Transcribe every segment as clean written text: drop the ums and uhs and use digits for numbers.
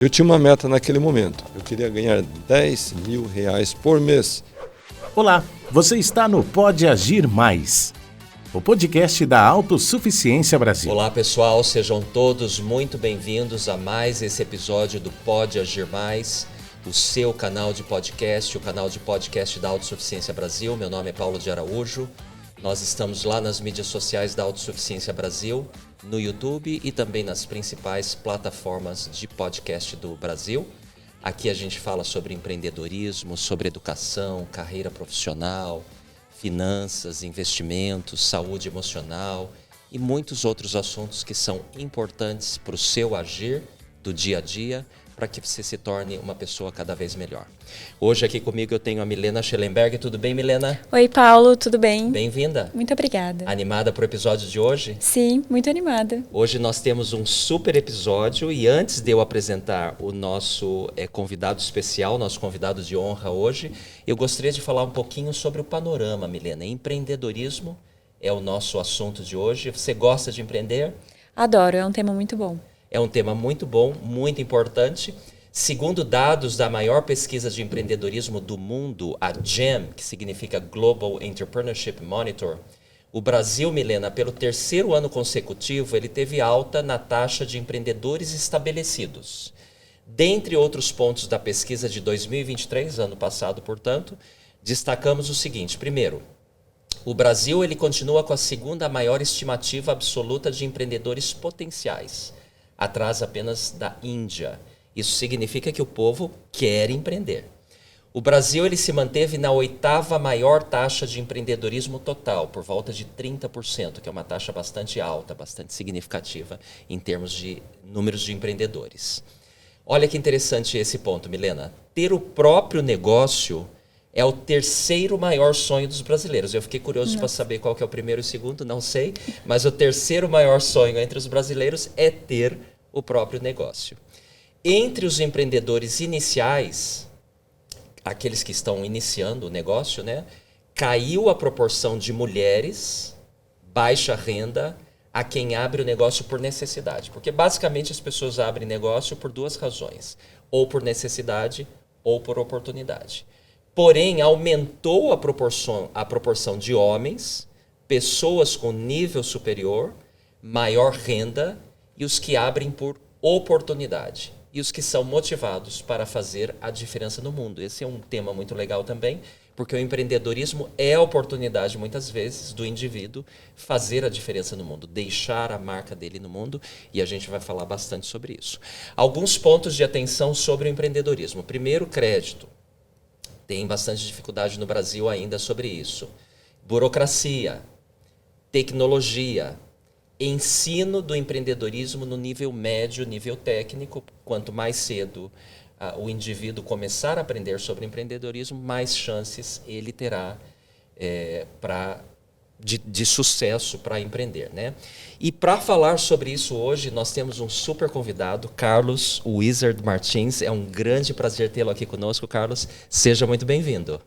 Eu tinha uma meta naquele momento. Eu queria ganhar R$10.000 por mês. Olá, você está no Pode Agir Mais, o podcast da Autossuficiência Brasil. Olá pessoal, sejam todos muito bem-vindos a mais esse episódio do Pode Agir Mais, o seu canal de podcast, o canal de podcast da Autossuficiência Brasil. Meu nome é Paulo de Araújo. Nós estamos lá nas mídias sociais da Autossuficiência Brasil, no YouTube e também nas principais plataformas de podcast do Brasil. Aqui a gente fala sobre empreendedorismo, sobre educação, carreira profissional, finanças, investimentos, saúde emocional e muitos outros assuntos que são importantes para o seu agir do dia a dia, para que você se torne uma pessoa cada vez melhor. Hoje aqui comigo eu tenho a Milena Schellenberg. Tudo bem, Milena? Oi, Paulo, tudo bem? Bem-vinda. Muito obrigada. Animada para o episódio de hoje? Sim, muito animada. Hoje nós temos um super episódio e antes de eu apresentar o nosso convidado especial, nosso convidado de honra hoje, eu gostaria de falar um pouquinho sobre o panorama, Milena. Empreendedorismo é o nosso assunto de hoje. Você gosta de empreender? Adoro, é um tema muito bom. É um tema muito bom, muito importante. Segundo dados da maior pesquisa de empreendedorismo do mundo, a GEM, que significa Global Entrepreneurship Monitor, o Brasil, Milena, pelo terceiro ano consecutivo, ele teve alta na taxa de empreendedores estabelecidos. Dentre outros pontos da pesquisa de 2023, ano passado, portanto, destacamos o seguinte. Primeiro, o Brasil ele continua com a segunda maior estimativa absoluta de empreendedores potenciais, atrás apenas da Índia. Isso significa que o povo quer empreender. O Brasil ele se manteve na 8ª maior taxa de empreendedorismo total, por volta de 30%, que é uma taxa bastante alta, bastante significativa em termos de números de empreendedores. Olha que interessante esse ponto, Milena. Ter o próprio negócio é o terceiro maior sonho dos brasileiros. Eu fiquei curioso para saber qual que é o primeiro e o segundo, não sei, mas o terceiro maior sonho entre os brasileiros é ter o próprio negócio. Entre os empreendedores iniciais, aqueles que estão iniciando o negócio, né, caiu a proporção de mulheres, baixa renda, a quem abre o negócio por necessidade. Porque basicamente as pessoas abrem negócio por duas razões, ou por necessidade ou por oportunidade. Porém, aumentou a proporção de homens, pessoas com nível superior, maior renda e os que abrem por oportunidade e os que são motivados para fazer a diferença no mundo. Esse é um tema muito legal também, porque o empreendedorismo é a oportunidade, muitas vezes, do indivíduo fazer a diferença no mundo, deixar a marca dele no mundo, e a gente vai falar bastante sobre isso. Alguns pontos de atenção sobre o empreendedorismo. Primeiro, crédito. Tem bastante dificuldade no Brasil ainda sobre isso. Burocracia, tecnologia, ensino do empreendedorismo no nível médio, nível técnico. Quanto mais cedo o indivíduo começar a aprender sobre empreendedorismo, mais chances ele terá de sucesso para empreender, né? E para falar sobre isso hoje, nós temos um super convidado, Carlos Wizard Martins. É um grande prazer tê-lo aqui conosco, Carlos. Seja muito bem-vindo.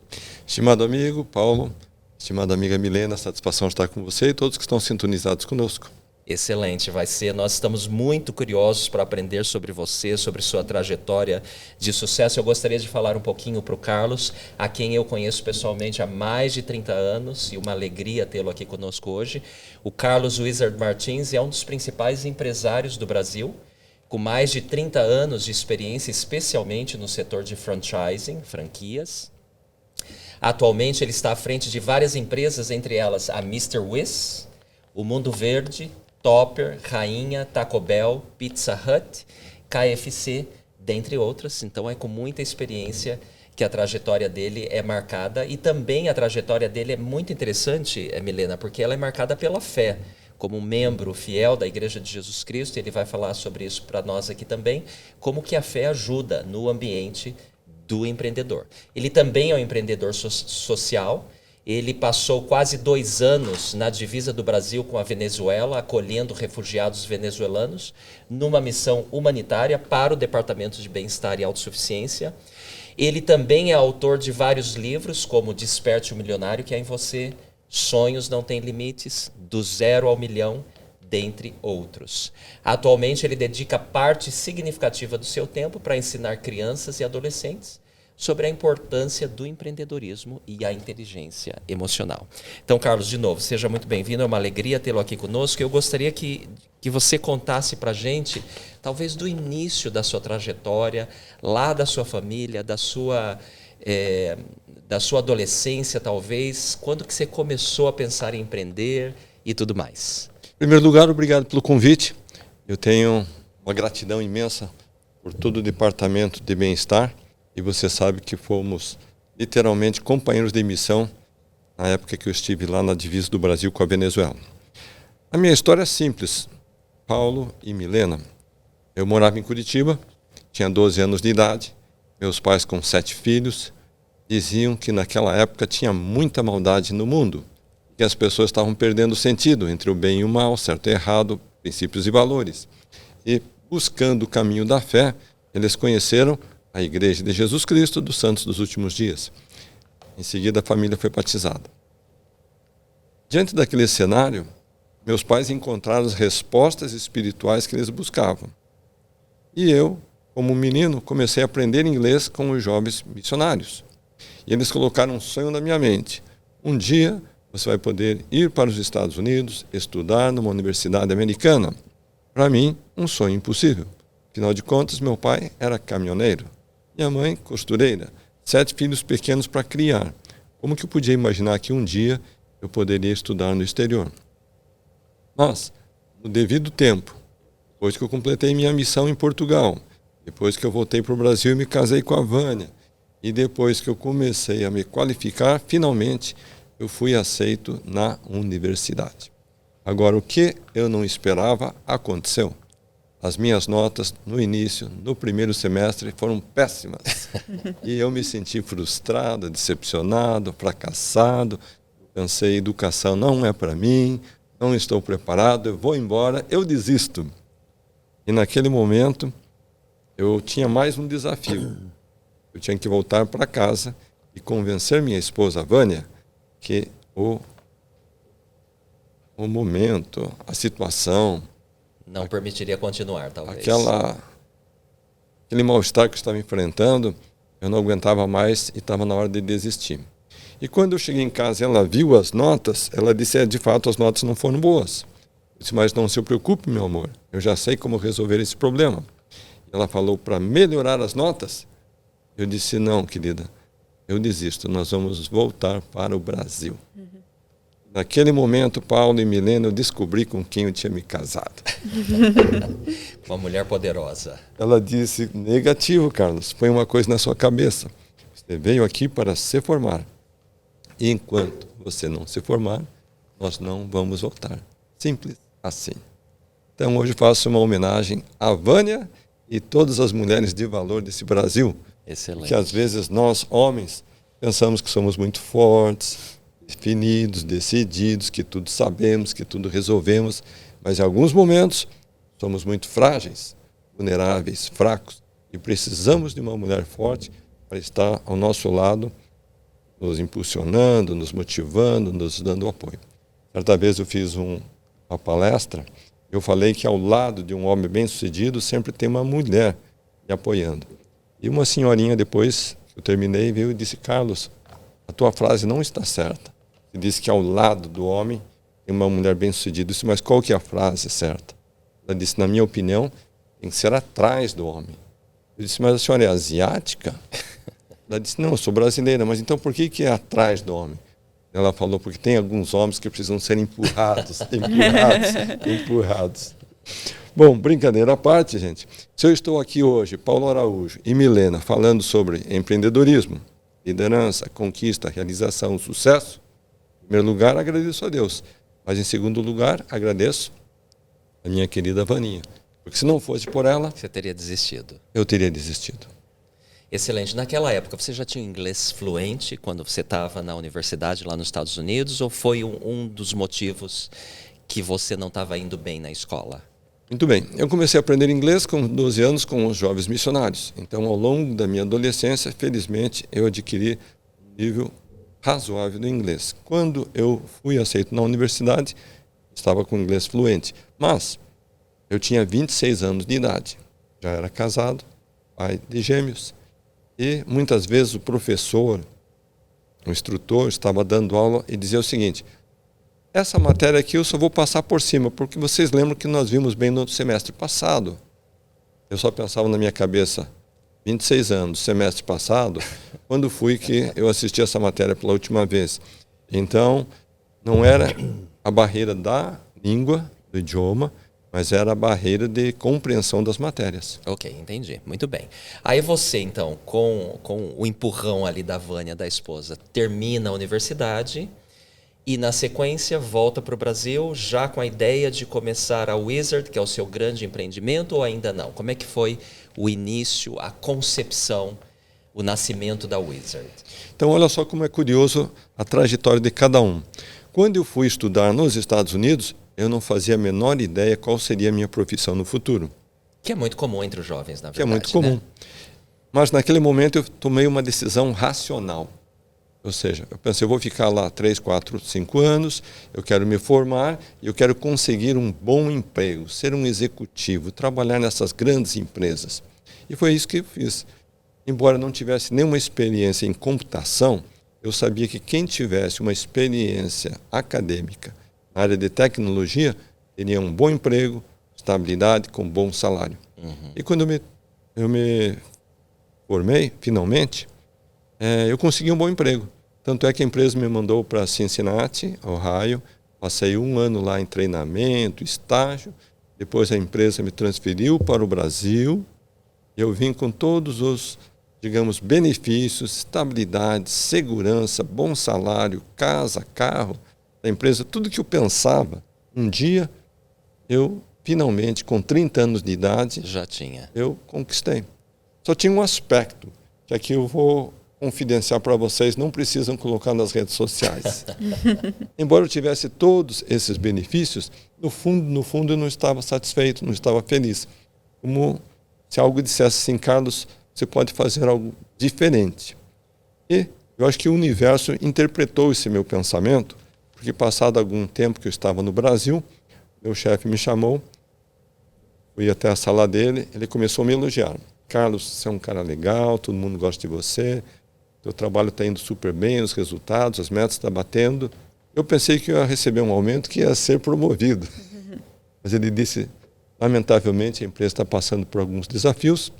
Estimado amigo Paulo, estimada amiga Milena, satisfação de estar com você e todos que estão sintonizados conosco. Excelente, vai ser. Nós estamos muito curiosos para aprender sobre você, sobre sua trajetória de sucesso. Eu gostaria de falar um pouquinho para o Carlos, a quem eu conheço pessoalmente há mais de 30 anos, e uma alegria tê-lo aqui conosco hoje. O Carlos Wizard Martins é um dos principais empresários do Brasil, com mais de 30 anos de experiência, especialmente no setor de franchising, franquias. Atualmente ele está à frente de várias empresas, entre elas a Mr. Wish, o Mundo Verde, Topper, Rainha, Taco Bell, Pizza Hut, KFC, dentre outras. Então é com muita experiência que a trajetória dele é marcada. E também a trajetória dele é muito interessante, Milena, porque ela é marcada pela fé. Como um membro fiel da Igreja de Jesus Cristo, ele vai falar sobre isso para nós aqui também, como que a fé ajuda no ambiente do empreendedor. Ele também é um empreendedor social. Ele passou quase 2 anos na divisa do Brasil com a Venezuela, acolhendo refugiados venezuelanos, numa missão humanitária para o Departamento de Bem-Estar e Autossuficiência. Ele também é autor de vários livros, como Desperte o Milionário, que é em você, Sonhos Não Têm Limites, Do Zero ao Milhão, dentre outros. Atualmente, ele dedica parte significativa do seu tempo para ensinar crianças e adolescentes sobre a importância do empreendedorismo e a inteligência emocional. Então, Carlos, de novo, seja muito bem-vindo, é uma alegria tê-lo aqui conosco. Eu gostaria que você contasse para a gente, talvez do início da sua trajetória, lá da sua família, da sua adolescência, talvez, quando que você começou a pensar em empreender e tudo mais. Em primeiro lugar, obrigado pelo convite. Eu tenho uma gratidão imensa por todo o departamento de bem-estar. E você sabe que fomos literalmente companheiros de missão na época que eu estive lá na divisa do Brasil com a Venezuela. A minha história é simples. Paulo e Milena. Eu morava em Curitiba, tinha 12 anos de idade. Meus pais, com 7 filhos, diziam que naquela época tinha muita maldade no mundo. Que as pessoas estavam perdendo o sentido entre o bem e o mal, certo e errado, princípios e valores. E buscando o caminho da fé, eles conheceram a Igreja de Jesus Cristo dos Santos dos Últimos Dias. Em seguida, a família foi batizada. Diante daquele cenário, meus pais encontraram as respostas espirituais que eles buscavam. E eu, como menino, comecei a aprender inglês com os jovens missionários. E eles colocaram um sonho na minha mente. Um dia, você vai poder ir para os Estados Unidos, estudar numa universidade americana. Para mim, um sonho impossível. Afinal de contas, meu pai era caminhoneiro. Minha mãe, costureira, 7 filhos pequenos para criar. Como que eu podia imaginar que um dia eu poderia estudar no exterior? Mas, no devido tempo, depois que eu completei minha missão em Portugal, depois que eu voltei para o Brasil e me casei com a Vânia, e depois que eu comecei a me qualificar, finalmente eu fui aceito na universidade. Agora, o que eu não esperava aconteceu. As minhas notas no início, no primeiro semestre, foram péssimas. E eu me senti frustrado, decepcionado, fracassado. Pensei, educação não é para mim, não estou preparado, eu vou embora, eu desisto. E naquele momento, eu tinha mais um desafio. Eu tinha que voltar para casa e convencer minha esposa, Vânia, que o momento, a situação, não permitiria continuar, talvez. Aquele mal-estar que eu estava enfrentando, eu não aguentava mais e estava na hora de desistir. E quando eu cheguei em casa e ela viu as notas, ela disse, de fato, as notas não foram boas. Eu disse, mas não se preocupe, meu amor, eu já sei como resolver esse problema. Ela falou, para melhorar as notas? Eu disse, não, querida, eu desisto, nós vamos voltar para o Brasil. Naquele momento, Paulo e Milena, eu descobri com quem eu tinha me casado. Uma mulher poderosa. Ela disse, negativo, Carlos, põe uma coisa na sua cabeça. Você veio aqui para se formar. E enquanto você não se formar, nós não vamos voltar. Simples assim. Então, hoje faço uma homenagem à Vânia e todas as mulheres de valor desse Brasil. Excelente. Que às vezes nós, homens, pensamos que somos muito fortes, definidos, decididos, que tudo sabemos, que tudo resolvemos, mas em alguns momentos somos muito frágeis, vulneráveis, fracos, e precisamos de uma mulher forte para estar ao nosso lado, nos impulsionando, nos motivando, nos dando apoio. Certa vez eu fiz uma palestra, eu falei que ao lado de um homem bem-sucedido sempre tem uma mulher me apoiando. E uma senhorinha, depois que eu terminei, veio e disse, Carlos, a tua frase não está certa. Você disse que ao lado do homem tem uma mulher bem-sucedida. Eu disse, mas qual que é a frase certa? Ela disse, na minha opinião, tem que ser atrás do homem. Eu disse, mas a senhora é asiática? Ela disse, não, eu sou brasileira, mas então por que é atrás do homem? Ela falou, porque tem alguns homens que precisam ser empurrados, empurrados. Bom, brincadeira à parte, gente. Se eu estou aqui hoje, Paulo Araújo e Milena, falando sobre empreendedorismo, liderança, conquista, realização, sucesso, em primeiro lugar, agradeço a Deus. Mas em segundo lugar, agradeço a minha querida Vaninha. Porque se não fosse por ela... Você teria desistido. Eu teria desistido. Excelente. Naquela época, você já tinha inglês fluente quando você estava na universidade lá nos Estados Unidos? Ou foi um dos motivos que você não estava indo bem na escola? Muito bem. Eu comecei a aprender inglês com 12 anos com os jovens missionários. Então, ao longo da minha adolescência, felizmente, eu adquiri um nível razoável do inglês. Quando eu fui aceito na universidade, estava com inglês fluente. Mas eu tinha 26 anos de idade, já era casado, pai de gêmeos, e muitas vezes o professor, o instrutor, estava dando aula e dizia o seguinte: essa matéria aqui eu só vou passar por cima, porque vocês lembram que nós vimos bem no semestre passado. Eu só pensava na minha cabeça, 26 anos, semestre passado, quando fui que eu assisti essa matéria pela última vez. Então, não era a barreira da língua, do idioma, mas era a barreira de compreensão das matérias. Ok, entendi. Muito bem. Aí você, então, com o empurrão ali da Vânia, da esposa, termina a universidade e, na sequência, volta para o Brasil já com a ideia de começar a Wizard, que é o seu grande empreendimento, ou ainda não? Como é que foi o início, a concepção, o nascimento da Wizard? Então, olha só como é curioso a trajetória de cada um. Quando eu fui estudar nos Estados Unidos, eu não fazia a menor ideia qual seria a minha profissão no futuro. Que é muito comum entre os jovens, na verdade. Que é muito comum. Né? Mas naquele momento eu tomei uma decisão racional. Ou seja, eu pensei, eu vou ficar lá 3, 4, 5 anos, eu quero me formar e eu quero conseguir um bom emprego, ser um executivo, trabalhar nessas grandes empresas. E foi isso que eu fiz. Embora não tivesse nenhuma experiência em computação, eu sabia que quem tivesse uma experiência acadêmica na área de tecnologia teria um bom emprego, estabilidade, com bom salário. E quando eu me formei, finalmente, eu consegui um bom emprego. Tanto é que a empresa me mandou para Cincinnati, Ohio. Passei 1 ano lá em treinamento, estágio. Depois a empresa me transferiu para o Brasil. E eu vim com todos os, digamos, benefícios, estabilidade, segurança, bom salário, casa, carro da empresa. Tudo que eu pensava, um dia eu finalmente, com 30 anos de idade, já tinha. Eu conquistei. Só tinha um aspecto, que aqui eu vou confidenciar para vocês, não precisam colocar nas redes sociais. Embora eu tivesse todos esses benefícios, no fundo eu não estava satisfeito, não estava feliz. Como se algo dissesse assim: Carlos, você pode fazer algo diferente. E eu acho que o universo interpretou esse meu pensamento, porque passado algum tempo que eu estava no Brasil, meu chefe me chamou, fui até a sala dele, ele começou a me elogiar. Carlos, você é um cara legal, todo mundo gosta de você, teu trabalho está indo super bem, os resultados, as metas estão batendo. Eu pensei que eu ia receber um aumento, que ia ser promovido. Mas ele disse, lamentavelmente, a empresa está passando por alguns desafios,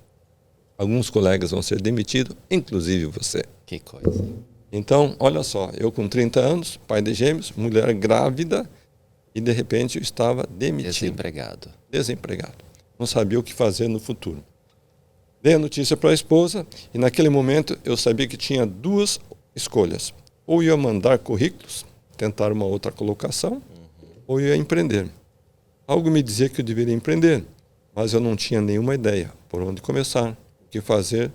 alguns colegas vão ser demitidos, inclusive você. Que coisa. Então, olha só, eu com 30 anos, pai de gêmeos, mulher grávida, e de repente eu estava demitido. Desempregado. Não sabia o que fazer no futuro. Dei a notícia para a esposa e naquele momento eu sabia que tinha 2 escolhas. Ou ia mandar currículos, tentar uma outra colocação, ou ia empreender. Algo me dizia que eu deveria empreender, mas eu não tinha nenhuma ideia por onde começar, o que fazer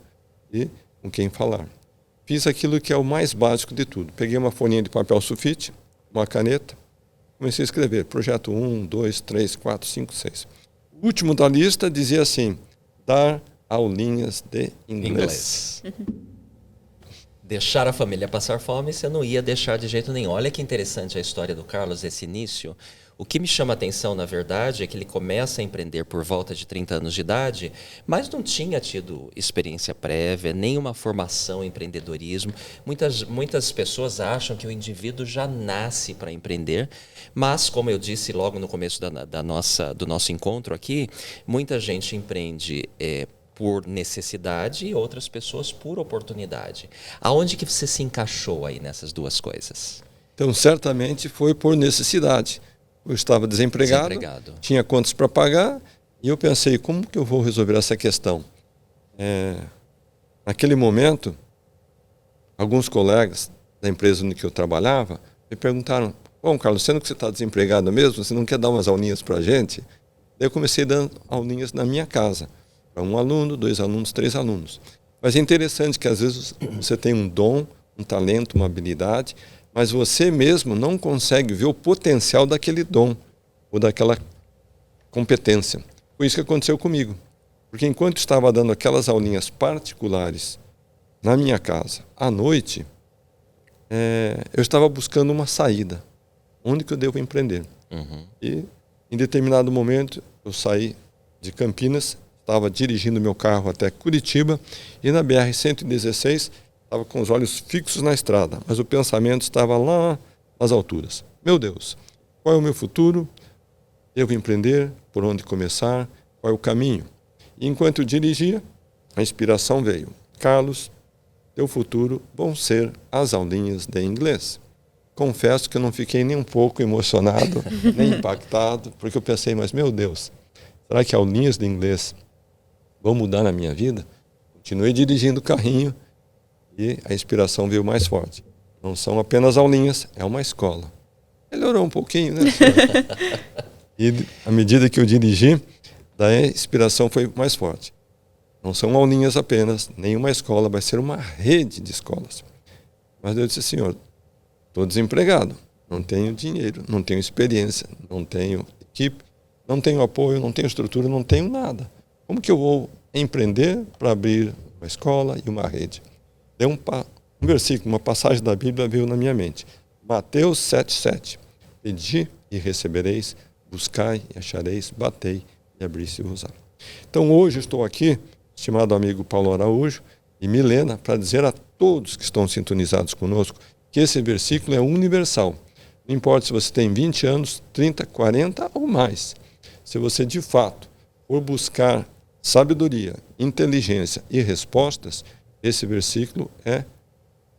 e com quem falar. Fiz aquilo que é o mais básico de tudo. Peguei uma folhinha de papel sulfite, uma caneta, comecei a escrever. Projeto 1, 2, 3, 4, 5, 6. O último da lista dizia assim: dar aulinhas de inglês. Deixar a família passar fome, você não ia deixar de jeito nenhum. Olha que interessante a história do Carlos, esse início. O que me chama a atenção, na verdade, é que ele começa a empreender por volta de 30 anos de idade, mas não tinha tido experiência prévia, nenhuma formação em empreendedorismo. Muitas pessoas acham que o indivíduo já nasce para empreender, mas, como eu disse logo no começo do nosso encontro aqui, muita gente empreende por necessidade e outras pessoas por oportunidade. Aonde que você se encaixou aí nessas duas coisas? Então, certamente foi por necessidade. Eu estava desempregado, tinha contas para pagar, e eu pensei, como que eu vou resolver essa questão? Naquele momento, alguns colegas da empresa em que eu trabalhava me perguntaram: bom, Carlos, sendo que você está desempregado mesmo, você não quer dar umas aulinhas para a gente? Daí eu comecei dando aulinhas na minha casa, para 1 aluno, 2 alunos, 3 alunos. Mas é interessante que às vezes você tem um dom, um talento, uma habilidade, mas você mesmo não consegue ver o potencial daquele dom ou daquela competência. Foi isso que aconteceu comigo. Porque enquanto estava dando aquelas aulinhas particulares na minha casa, à noite, eu estava buscando uma saída. Onde que eu devo empreender? E em determinado momento eu saí de Campinas, estava dirigindo meu carro até Curitiba e na BR-116 estava com os olhos fixos na estrada, mas o pensamento estava lá nas alturas. Meu Deus, qual é o meu futuro? Devo empreender? Por onde começar? Qual é o caminho? E enquanto eu dirigia, a inspiração veio. Carlos, teu futuro vão ser as aulinhas de inglês. Confesso que eu não fiquei nem um pouco emocionado, nem impactado, porque eu pensei, mas meu Deus, será que aulinhas de inglês vão mudar na minha vida? Continuei dirigindo o carrinho e a inspiração veio mais forte. Não são apenas aulinhas, é uma escola. Melhorou um pouquinho, né? E à medida que eu dirigi, daí a inspiração foi mais forte. Não são aulinhas apenas, nenhuma escola, vai ser uma rede de escolas. Mas eu disse, Senhor, estou desempregado, não tenho dinheiro, não tenho experiência, não tenho equipe, não tenho apoio, não tenho estrutura, não tenho nada. Como que eu vou empreender para abrir uma escola e uma rede? Deu um versículo, uma passagem da Bíblia veio na minha mente. Mateus 7,7. Pedi e recebereis, buscai e achareis, batei e abri-se-vos. Então hoje estou aqui, estimado amigo Paulo Araújo e Milena, para dizer a todos que estão sintonizados conosco que esse versículo é universal. Não importa se você tem 20 anos, 30, 40 ou mais. Se você de fato for buscar sabedoria, inteligência e respostas, esse versículo é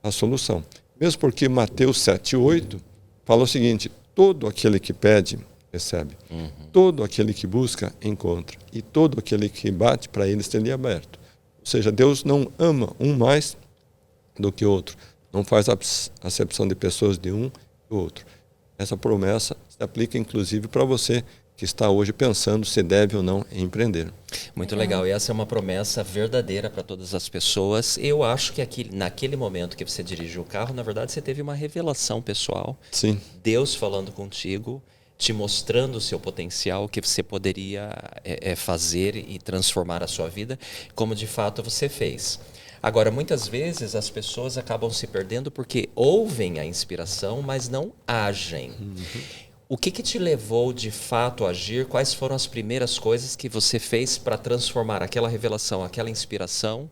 a solução. Mesmo porque Mateus 7,8 fala o seguinte, todo aquele que pede, recebe. Todo aquele que busca, encontra. E todo aquele que bate, para ele ser aberto. Ou seja, Deus não ama um mais do que o outro. Não faz acepção de pessoas de um e do outro. Essa promessa se aplica inclusive para você que está hoje pensando se deve ou não empreender. Muito legal. E essa é uma promessa verdadeira para todas as pessoas. Eu acho que naquele momento que você dirigiu o carro, na verdade, você teve uma revelação pessoal. Sim. Deus falando contigo, te mostrando o seu potencial, que você poderia fazer e transformar a sua vida, como de fato você fez. Agora, muitas vezes as pessoas acabam se perdendo porque ouvem a inspiração, mas não agem. O que te levou de fato a agir? Quais foram as primeiras coisas que você fez para transformar aquela revelação, aquela inspiração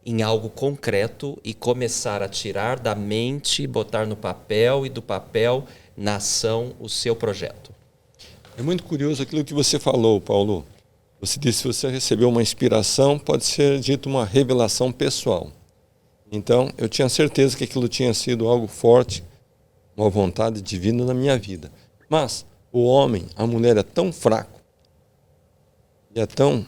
em algo concreto e começar a tirar da mente, botar no papel e do papel na ação o seu projeto? É muito curioso aquilo que você falou, Paulo. Você disse que você recebeu uma inspiração, pode ser dito uma revelação pessoal. Então, eu tinha certeza que aquilo tinha sido algo forte, uma vontade divina na minha vida. Mas o homem, a mulher é tão fraco e é tão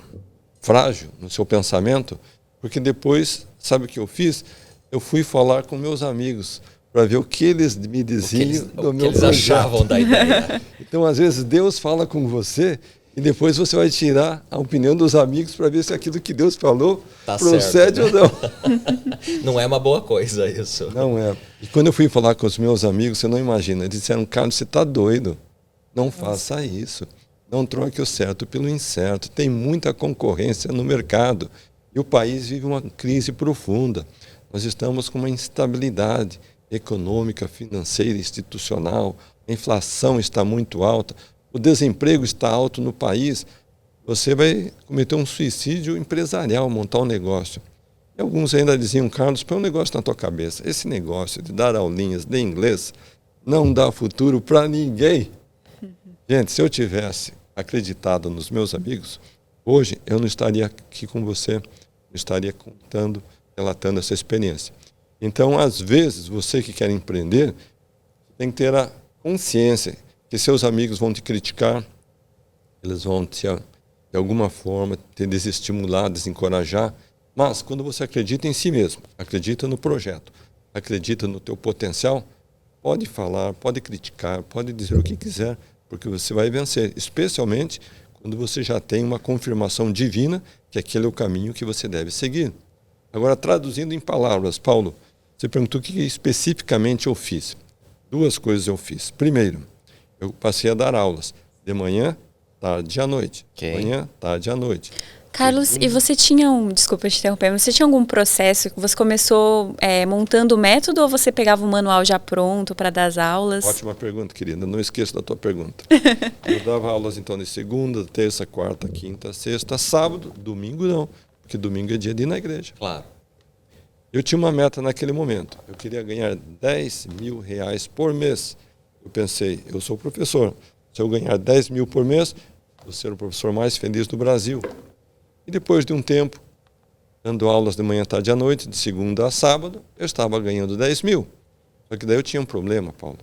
frágil no seu pensamento, porque depois, sabe o que eu fiz? Eu fui falar com meus amigos para ver o que eles me diziam do meu projeto. O que eles achavam da ideia. Então, às vezes, Deus fala com você e depois você vai tirar a opinião dos amigos para ver se aquilo que Deus falou procede ou não. Não é uma boa coisa isso. Não é. E quando eu fui falar com os meus amigos, você não imagina, eles disseram, Carlos, você está doido. Não faça isso. Não troque o certo pelo incerto. Tem muita concorrência no mercado. E o país vive uma crise profunda. Nós estamos com uma instabilidade econômica, financeira, institucional. A inflação está muito alta. O desemprego está alto no país. Você vai cometer um suicídio empresarial, montar um negócio. E alguns ainda diziam, Carlos, põe um negócio na tua cabeça. Esse negócio de dar aulinhas de inglês não dá futuro para ninguém. Gente, se eu tivesse acreditado nos meus amigos, hoje eu não estaria aqui com você, não estaria contando, relatando essa experiência. Então, às vezes, você que quer empreender, tem que ter a consciência que seus amigos vão te criticar, eles vão te, de alguma forma, te desestimular, desencorajar, mas quando você acredita em si mesmo, acredita no projeto, acredita no teu potencial, pode falar, pode criticar, pode dizer o que quiser, porque você vai vencer, especialmente quando você já tem uma confirmação divina que aquele é o caminho que você deve seguir. Agora, traduzindo em palavras, Paulo, você perguntou o que especificamente eu fiz. 2 coisas eu fiz. Primeiro, eu passei a dar aulas de manhã, tarde e à noite. Okay. Manhã, tarde e à noite. Carlos, e você tinha desculpa te interromper, mas você tinha algum processo que você começou montando o método ou você pegava o manual já pronto para dar as aulas? Ótima pergunta, querida. Não esqueça da tua pergunta. Eu dava aulas então de segunda, terça, quarta, quinta, sexta, sábado, domingo não, porque domingo é dia de ir na igreja. Claro. Eu tinha uma meta naquele momento. Eu queria ganhar R$10.000 por mês. Eu pensei, eu sou professor. Se eu ganhar 10 mil por mês, vou ser o professor mais feliz do Brasil. E depois de um tempo, dando aulas de manhã, tarde e à noite, de segunda a sábado, eu estava ganhando 10 mil. Só que daí eu tinha um problema, Paulo.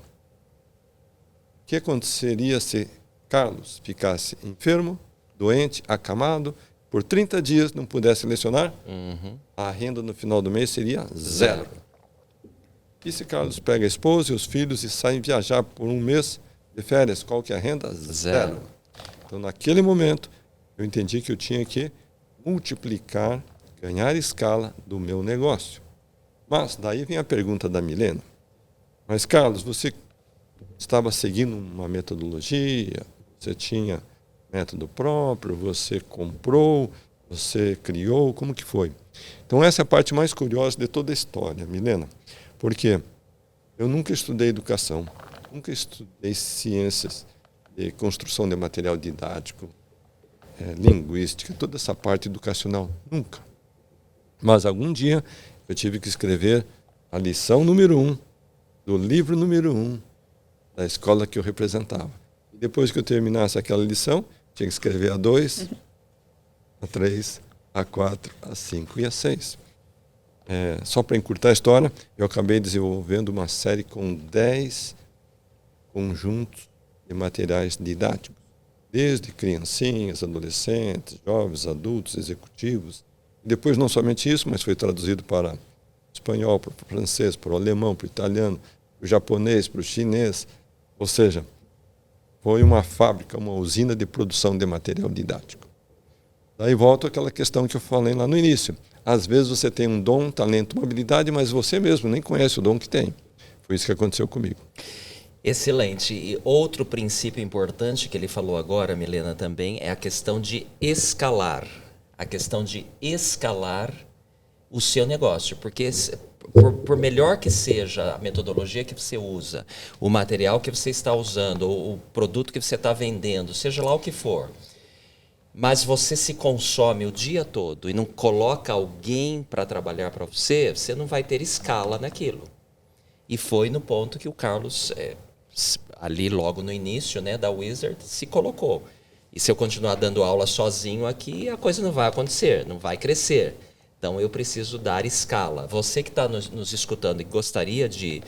O que aconteceria se Carlos ficasse enfermo, doente, acamado, por 30 dias não pudesse lecionar? A renda no final do mês seria zero. E se Carlos pega a esposa e os filhos e sai viajar por um mês de férias, qual que é a renda? Zero. Então, naquele momento, eu entendi que eu tinha que multiplicar, ganhar escala do meu negócio. Mas daí vem a pergunta da Milena. Mas, Carlos, você estava seguindo uma metodologia, você tinha método próprio, você comprou, você criou, como que foi? Então, essa é a parte mais curiosa de toda a história, Milena. Porque eu nunca estudei educação, nunca estudei ciências de construção de material didático, linguística, toda essa parte educacional, nunca. Mas algum dia eu tive que escrever a lição número 1 do livro número 1 da escola que eu representava. E depois que eu terminasse aquela lição, tinha que escrever a 2, a 3, a 4, a 5 e a 6. Só para encurtar a história, eu acabei desenvolvendo uma série com 10 conjuntos de materiais didáticos, desde criancinhas, adolescentes, jovens, adultos, executivos. E depois não somente isso, mas foi traduzido para o espanhol, para o francês, para o alemão, para o italiano, para o japonês, para o chinês. Ou seja, foi uma fábrica, uma usina de produção de material didático. Daí volto àquela questão que eu falei lá no início. Às vezes você tem um dom, um talento, uma habilidade, mas você mesmo nem conhece o dom que tem. Foi isso que aconteceu comigo. Excelente. E outro princípio importante que ele falou agora, Milena, também, é a questão de escalar. A questão de escalar o seu negócio. Porque por melhor que seja a metodologia que você usa, o material que você está usando, ou o produto que você está vendendo, seja lá o que for, mas você se consome o dia todo e não coloca alguém para trabalhar para você, você não vai ter escala naquilo. E foi no ponto que o Carlos, ali logo no início, né, da Wizard, se colocou. E se eu continuar dando aula sozinho aqui, a coisa não vai acontecer, não vai crescer. Então eu preciso dar escala. Você que está nos escutando e gostaria de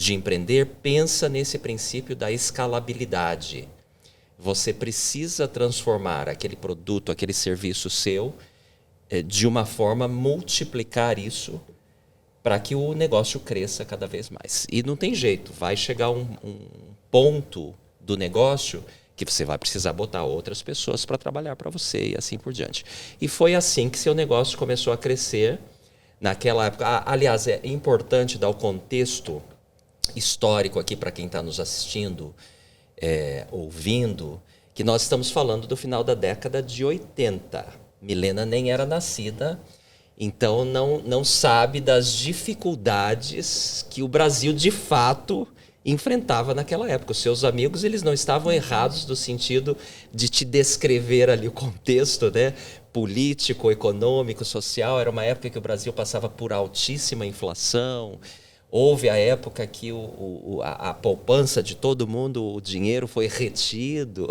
empreender, pensa nesse princípio da escalabilidade. Você precisa transformar aquele produto, aquele serviço seu, de uma forma multiplicar isso para que o negócio cresça cada vez mais. E não tem jeito, vai chegar um ponto do negócio que você vai precisar botar outras pessoas para trabalhar para você e assim por diante. E foi assim que seu negócio começou a crescer naquela época. Aliás, é importante dar o contexto histórico aqui para quem está nos assistindo, ouvindo, que nós estamos falando do final da década de 80. Milena nem era nascida, então não sabe das dificuldades que o Brasil de fato enfrentava naquela época. Os seus amigos, eles não estavam errados no sentido de te descrever ali o contexto, né, político, econômico, social. Era uma época que o Brasil passava por altíssima inflação. Houve a época que a poupança de todo mundo, o dinheiro foi retido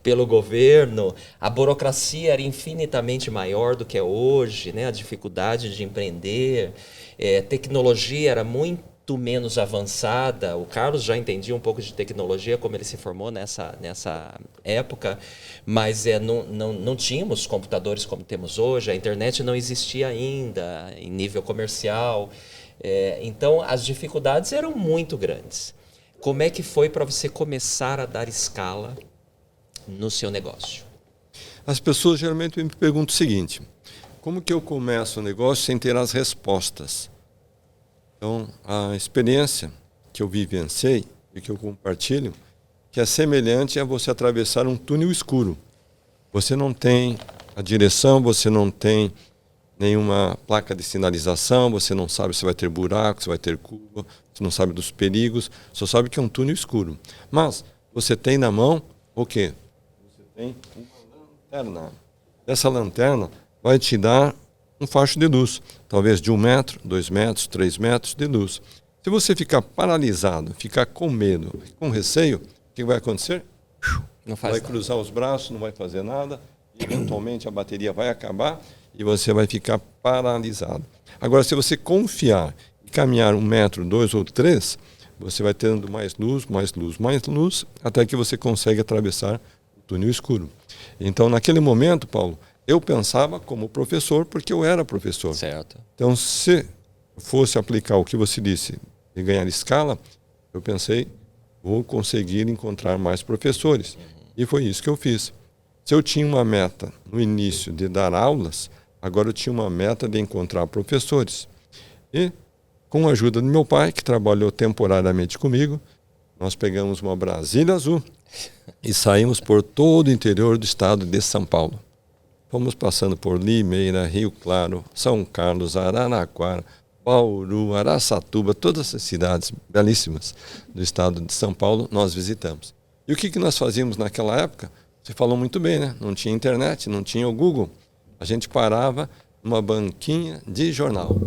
pelo governo. A burocracia era infinitamente maior do que é hoje, né? A dificuldade de empreender. Tecnologia era muito menos avançada. O Carlos já entendia um pouco de tecnologia, como ele se formou nessa época, mas não tínhamos computadores como temos hoje. A internet não existia ainda em nível comercial. Então, as dificuldades eram muito grandes. Como é que foi para você começar a dar escala no seu negócio? As pessoas geralmente me perguntam o seguinte: como que eu começo o negócio sem ter as respostas? Então, a experiência que eu vivenciei e que eu compartilho, que é semelhante a você atravessar um túnel escuro. Você não tem a direção, você não tem nenhuma placa de sinalização, você não sabe se vai ter buraco, se vai ter curva, você não sabe dos perigos, só sabe que é um túnel escuro. Mas você tem na mão o quê? Você tem uma lanterna. Essa lanterna vai te dar um facho de luz, talvez de 1 metro, 2 metros, 3 metros de luz. Se você ficar paralisado, ficar com medo, com receio, o que vai acontecer? Não faz vai nada. cruzar os braços, não vai fazer nada, e eventualmente a bateria vai acabar e você vai ficar paralisado. Agora, se você confiar e caminhar 1 metro, 2 ou 3, você vai tendo mais luz, mais luz, mais luz, até que você consegue atravessar o túnel escuro. Então, naquele momento, Paulo, eu pensava como professor, porque eu era professor. Certo. Então, se fosse aplicar o que você disse de ganhar escala, eu pensei, vou conseguir encontrar mais professores. E foi isso que eu fiz. Se eu tinha uma meta no início de dar aulas, agora eu tinha uma meta de encontrar professores. E, com a ajuda do meu pai, que trabalhou temporariamente comigo, nós pegamos uma Brasília azul e saímos por todo o interior do estado de São Paulo. Fomos passando por Limeira, Rio Claro, São Carlos, Araraquara, Bauru, Araçatuba, todas essas cidades belíssimas do estado de São Paulo nós visitamos. E o que nós fazíamos naquela época? Você falou muito bem, né? Não tinha internet, não tinha o Google. A gente parava numa banquinha de jornal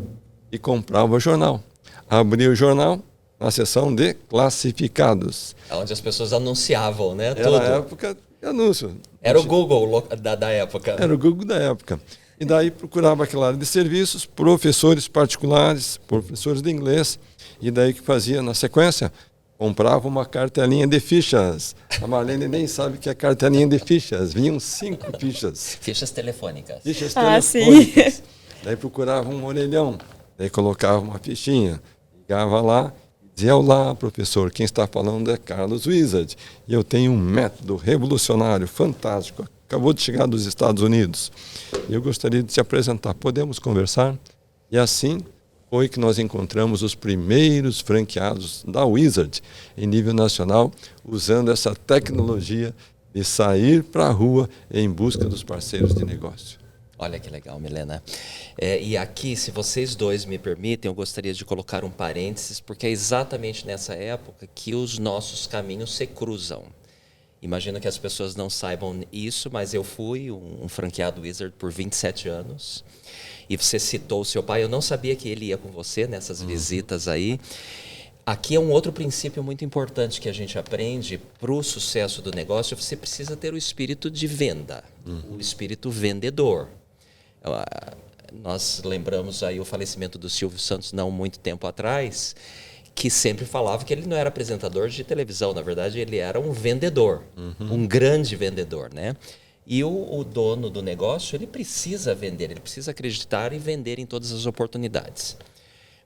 e comprava o jornal. Abria o jornal na seção de classificados. Onde as pessoas anunciavam, né? Era Tudo. a época de anúncio. Era o Google da época. Era o Google da época. E daí procurava aquela área de serviços, professores particulares, professores de inglês. E daí que fazia na sequência? Comprava uma cartelinha de fichas. A Marlene nem sabe o que é cartelinha de fichas. Vinham 5 fichas. Fichas telefônicas. Fichas Sim. telefônicas. Daí procurava um orelhão. Daí colocava uma fichinha. Ligava lá. Dizia, olá, professor, quem está falando é Carlos Wizard. E eu tenho um método revolucionário, fantástico. Acabou de chegar dos Estados Unidos. E eu gostaria de te apresentar. Podemos conversar? E assim foi que nós encontramos os primeiros franqueados da Wizard em nível nacional, usando essa tecnologia de sair para a rua em busca dos parceiros de negócio. Olha que legal, Milena. E aqui, se vocês dois me permitem, eu gostaria de colocar um parênteses, porque é exatamente nessa época que os nossos caminhos se cruzam. Imagino que as pessoas não saibam isso, mas eu fui um franqueado Wizard por 27 anos. E você citou o seu pai, eu não sabia que ele ia com você nessas visitas aí. Aqui é um outro princípio muito importante que a gente aprende para o sucesso do negócio. Você precisa ter o espírito de venda, o espírito vendedor. Nós lembramos aí o falecimento do Silvio Santos não muito tempo atrás, que sempre falava que ele não era apresentador de televisão, na verdade ele era um vendedor, um grande vendedor, né? E o dono do negócio, ele precisa vender, ele precisa acreditar e vender em todas as oportunidades.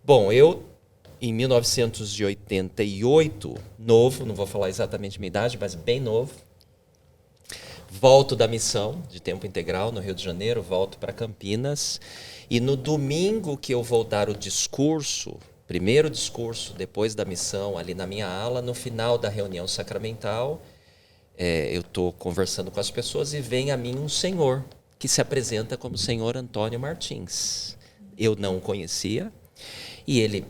Bom, eu, em 1988, novo, não vou falar exatamente a minha idade, mas bem novo, volto da missão de tempo integral no Rio de Janeiro, volto para Campinas, e no domingo que eu vou dar o discurso, primeiro discurso depois da missão, ali na minha ala, no final da reunião sacramental, eu estou conversando com as pessoas e vem a mim um senhor que se apresenta como senhor Antônio Martins. Eu não o conhecia e ele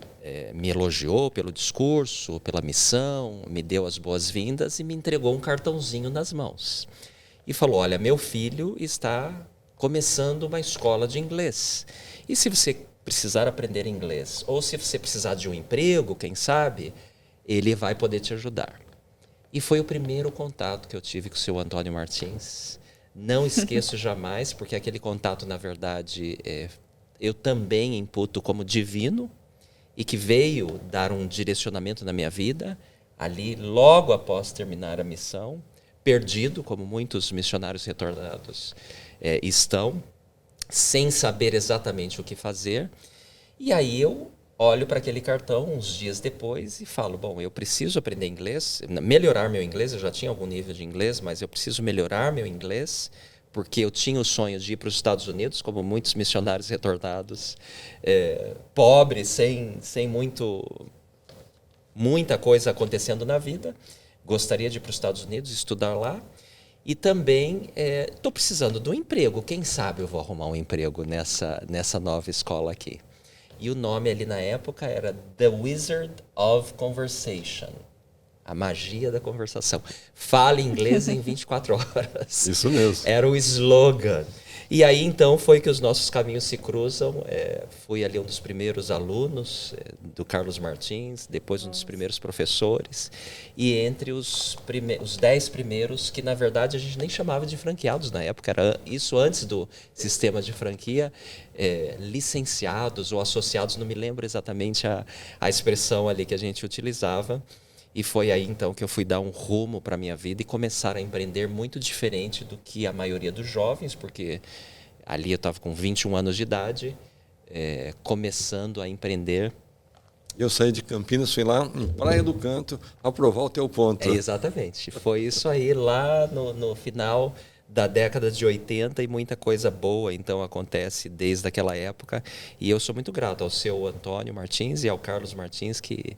me elogiou pelo discurso, pela missão, me deu as boas-vindas e me entregou um cartãozinho nas mãos. E falou, olha, meu filho está começando uma escola de inglês. E se você precisar aprender inglês, ou se você precisar de um emprego, quem sabe, ele vai poder te ajudar. E foi o primeiro contato que eu tive com o seu Antônio Martins. Não esqueço jamais, porque aquele contato, na verdade, eu também imputo como divino e que veio dar um direcionamento na minha vida, ali logo após terminar a missão, perdido, como muitos missionários retornados estão, sem saber exatamente o que fazer. E aí eu olho para aquele cartão uns dias depois e falo, bom, eu preciso aprender inglês, melhorar meu inglês, eu já tinha algum nível de inglês, mas eu preciso melhorar meu inglês, porque eu tinha o sonho de ir para os Estados Unidos, como muitos missionários retornados, pobres, sem muita coisa acontecendo na vida. Gostaria de ir para os Estados Unidos, estudar lá. E também estou precisando de um emprego. Quem sabe eu vou arrumar um emprego nessa nova escola aqui. E o nome ali na época era The Wizard of Conversation. A magia da conversação. Fale inglês em 24 horas. Isso mesmo. Era o slogan. E aí, então, foi que os nossos caminhos se cruzam. Fui ali um dos primeiros alunos do Carlos Martins, depois um dos primeiros professores. E entre os 10 primeiros, que na verdade a gente nem chamava de franqueados na época, era isso antes do sistema de franquia, licenciados ou associados, não me lembro exatamente a expressão ali que a gente utilizava. E foi aí, então, que eu fui dar um rumo para a minha vida e começar a empreender muito diferente do que a maioria dos jovens, porque ali eu estava com 21 anos de idade, começando a empreender. Eu saí de Campinas, fui lá em Praia do Canto aprovar o teu ponto. Exatamente. Foi isso aí lá no final da década de 80 e muita coisa boa, então, acontece desde aquela época. E eu sou muito grato ao seu Antônio Martins e ao Carlos Martins, que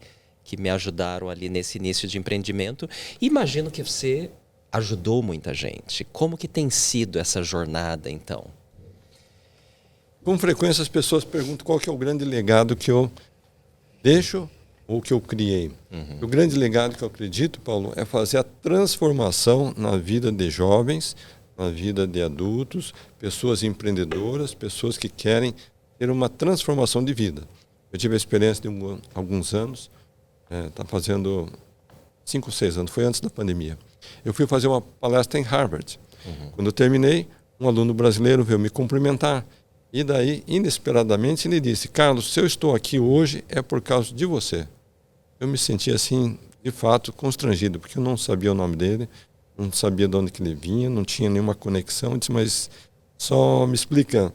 me ajudaram ali nesse início de empreendimento. Imagino que você ajudou muita gente. Como que tem sido essa jornada, então? Com frequência as pessoas perguntam qual que é o grande legado que eu deixo ou que eu criei. O grande legado que eu acredito, Paulo, é fazer a transformação na vida de jovens, na vida de adultos, pessoas empreendedoras, pessoas que querem ter uma transformação de vida. Eu tive a experiência de alguns anos, está fazendo 5 ou 6 anos, foi antes da pandemia. Eu fui fazer uma palestra em Harvard. Quando eu terminei, um aluno brasileiro veio me cumprimentar. E daí, inesperadamente, ele disse: Carlos, se eu estou aqui hoje é por causa de você. Eu me senti assim, de fato, constrangido, porque eu não sabia o nome dele, não sabia de onde que ele vinha, não tinha nenhuma conexão. Eu disse: mas só me explica,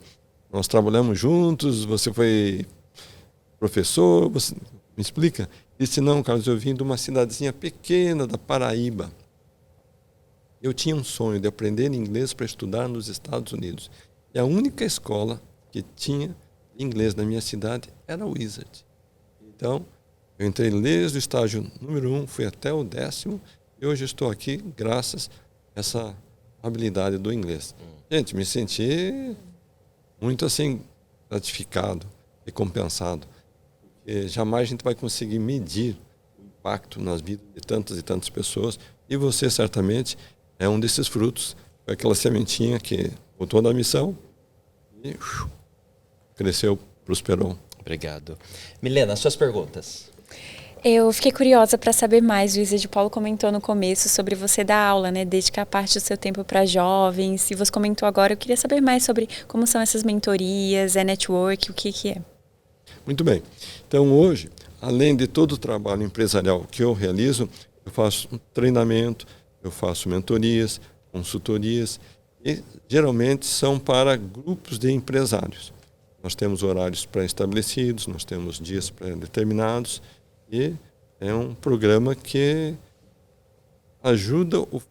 nós trabalhamos juntos, você foi professor, você me explica? Ele disse: não, Carlos, eu vim de uma cidadezinha pequena da Paraíba. Eu tinha um sonho de aprender inglês para estudar nos Estados Unidos. E a única escola que tinha inglês na minha cidade era o Wizard. Então, eu entrei desde o estágio número 1, fui até o 10º, e hoje estou aqui graças a essa habilidade do inglês. Gente, me senti muito assim, gratificado, recompensado. Porque jamais a gente vai conseguir medir o impacto nas vidas de tantas e tantas pessoas. E você, certamente, é um desses frutos. Foi aquela sementinha que botou na missão e cresceu, prosperou. Obrigado. Milena, suas perguntas. Eu fiquei curiosa para saber mais. O Wizard Paulo comentou no começo sobre você dar aula, né? Dedicar parte do seu tempo para jovens. E você comentou agora, eu queria saber mais sobre como são essas mentorias, network, o que é. Muito bem. Então, hoje, além de todo o trabalho empresarial que eu realizo, eu faço um treinamento, eu faço mentorias, consultorias, e geralmente são para grupos de empresários. Nós temos horários pré-estabelecidos, nós temos dias pré-determinados, e é um programa que ajuda o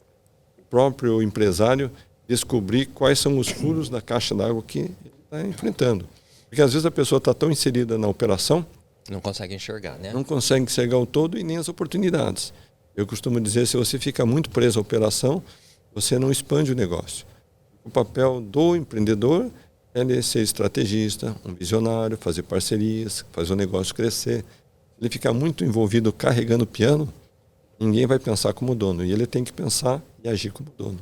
próprio empresário a descobrir quais são os furos da caixa d'água que ele está enfrentando. Porque às vezes a pessoa está tão inserida na operação, não consegue enxergar, né? Não consegue enxergar o todo e nem as oportunidades. Eu costumo dizer, se você fica muito preso à operação, você não expande o negócio. O papel do empreendedor é ser estrategista, um visionário, fazer parcerias, fazer o negócio crescer. Ele fica muito envolvido carregando o piano, ninguém vai pensar como dono. E ele tem que pensar e agir como dono.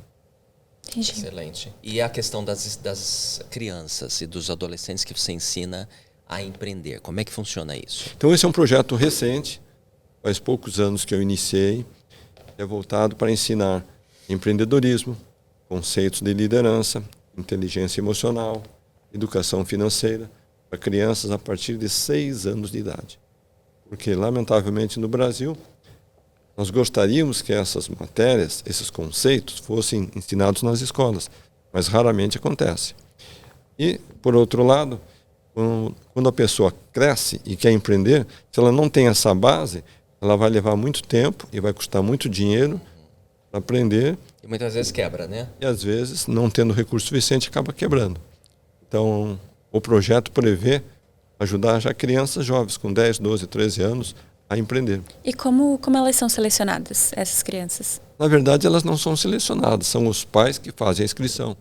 Entendi. Excelente. E a questão das crianças e dos adolescentes que você ensina a empreender, como é que funciona isso? Então esse é um projeto recente, faz poucos anos que eu iniciei, é voltado para ensinar empreendedorismo, conceitos de liderança, inteligência emocional, educação financeira, para crianças a partir de 6 anos de idade. Porque, lamentavelmente, no Brasil, nós gostaríamos que essas matérias, esses conceitos, fossem ensinados nas escolas, mas raramente acontece. E, por outro lado, quando a pessoa cresce e quer empreender, se ela não tem essa base, ela vai levar muito tempo e vai custar muito dinheiro para aprender. E muitas vezes quebra, né? E às vezes, não tendo recurso suficiente, acaba quebrando. Então, o projeto prevê ajudar já crianças jovens, com 10, 12, 13 anos, a empreender. E como elas são selecionadas, essas crianças? Na verdade, elas não são selecionadas, são os pais que fazem a inscrição.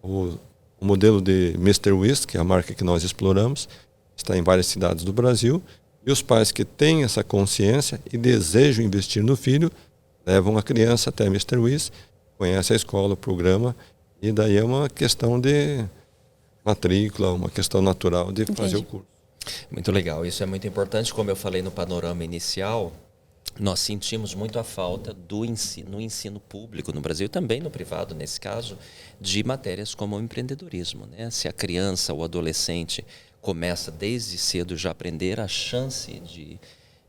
O modelo de Mr. Whist, que é a marca que nós exploramos, está em várias cidades do Brasil, e os pais que têm essa consciência e desejam investir no filho, levam a criança até Mr. Whist, conhece a escola, o programa, e daí é uma questão de matrícula, uma questão natural de fazer o curso. Muito legal, isso é muito importante. Como eu falei no panorama inicial, nós sentimos muito a falta do ensino, no ensino público no Brasil, e também no privado, nesse caso, de matérias como o empreendedorismo, né? Se a criança ou adolescente começa desde cedo já a aprender, a chance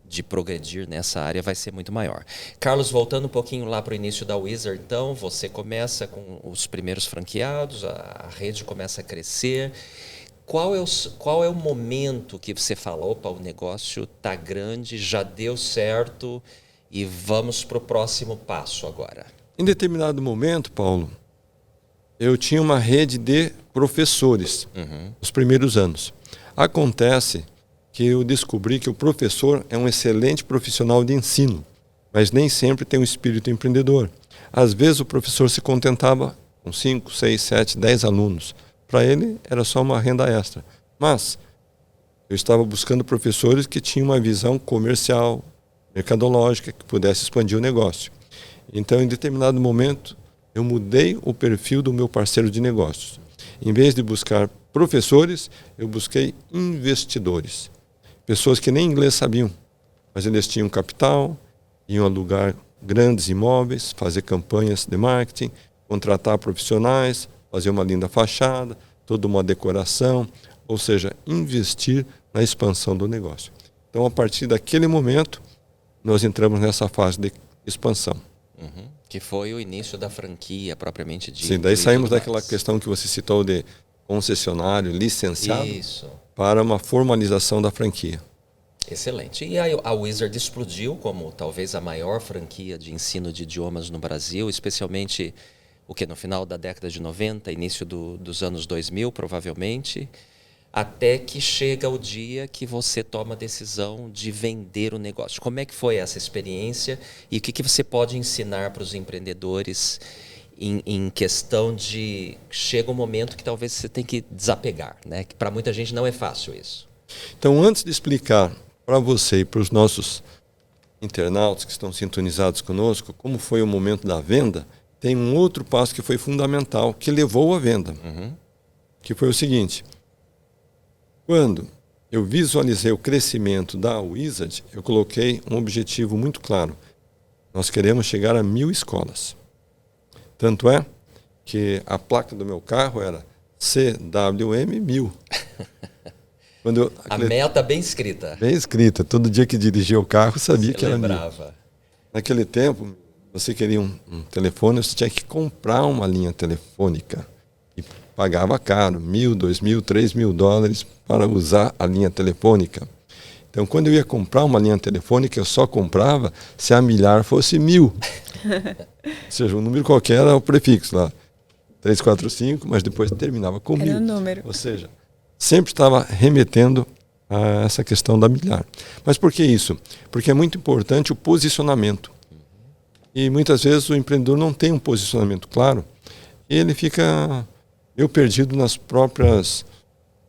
de progredir nessa área vai ser muito maior. Carlos, voltando um pouquinho lá para o início da Wizard, então, você começa com os primeiros franqueados, a rede começa a crescer. Qual é o momento que você fala, opa, o negócio está grande, já deu certo e vamos para o próximo passo agora? Em determinado momento, Paulo, eu tinha uma rede de professores nos primeiros anos. Acontece que eu descobri que o professor é um excelente profissional de ensino, mas nem sempre tem um espírito empreendedor. Às vezes o professor se contentava com 5, 6, 7, 10 alunos. Para ele era só uma renda extra. Mas eu estava buscando professores que tinham uma visão comercial, mercadológica, que pudesse expandir o negócio. Então, em determinado momento, eu mudei o perfil do meu parceiro de negócios. Em vez de buscar professores, eu busquei investidores. Pessoas que nem inglês sabiam, mas eles tinham capital, iam alugar grandes imóveis, fazer campanhas de marketing, contratar profissionais, fazer uma linda fachada, toda uma decoração, ou seja, investir na expansão do negócio. Então, a partir daquele momento, nós entramos nessa fase de expansão. Que foi o início da franquia, propriamente dita. Sim, daí saímos daquela questão que você citou de concessionário, licenciado, para uma formalização da franquia. Excelente. E a Wizard explodiu como talvez a maior franquia de ensino de idiomas no Brasil, especialmente no final da década de 90, início dos anos 2000, provavelmente, até que chega o dia que você toma a decisão de vender o negócio. Como é que foi essa experiência e o que você pode ensinar para os empreendedores em questão de... Chega um momento que talvez você tem que desapegar, né? Que para muita gente não é fácil isso. Então, antes de explicar para você e para os nossos internautas que estão sintonizados conosco como foi o momento da venda, tem um outro passo que foi fundamental, que levou à venda, que foi o seguinte: quando eu visualizei o crescimento da Wizard, eu coloquei um objetivo muito claro. Nós queremos chegar a 1000 escolas. Tanto é que a placa do meu carro era CWM 1000. A meta bem escrita. Bem escrita. Todo dia que dirigia o carro, sabia que era 1000. Lembrava. Naquele tempo, você queria um telefone, você tinha que comprar uma linha telefônica. E pagava caro, $1.000, $2.000, $3.000 para usar a linha telefônica. Então, quando eu ia comprar uma linha telefônica, eu só comprava se a milhar fosse 1000. Ou seja, um número qualquer era o prefixo lá. 345, mas depois terminava com 1000. Era o número. Ou seja, sempre estava remetendo a essa questão da milhar. Mas por que isso? Porque é muito importante o posicionamento. E muitas vezes o empreendedor não tem um posicionamento claro e ele fica meio perdido nas próprias,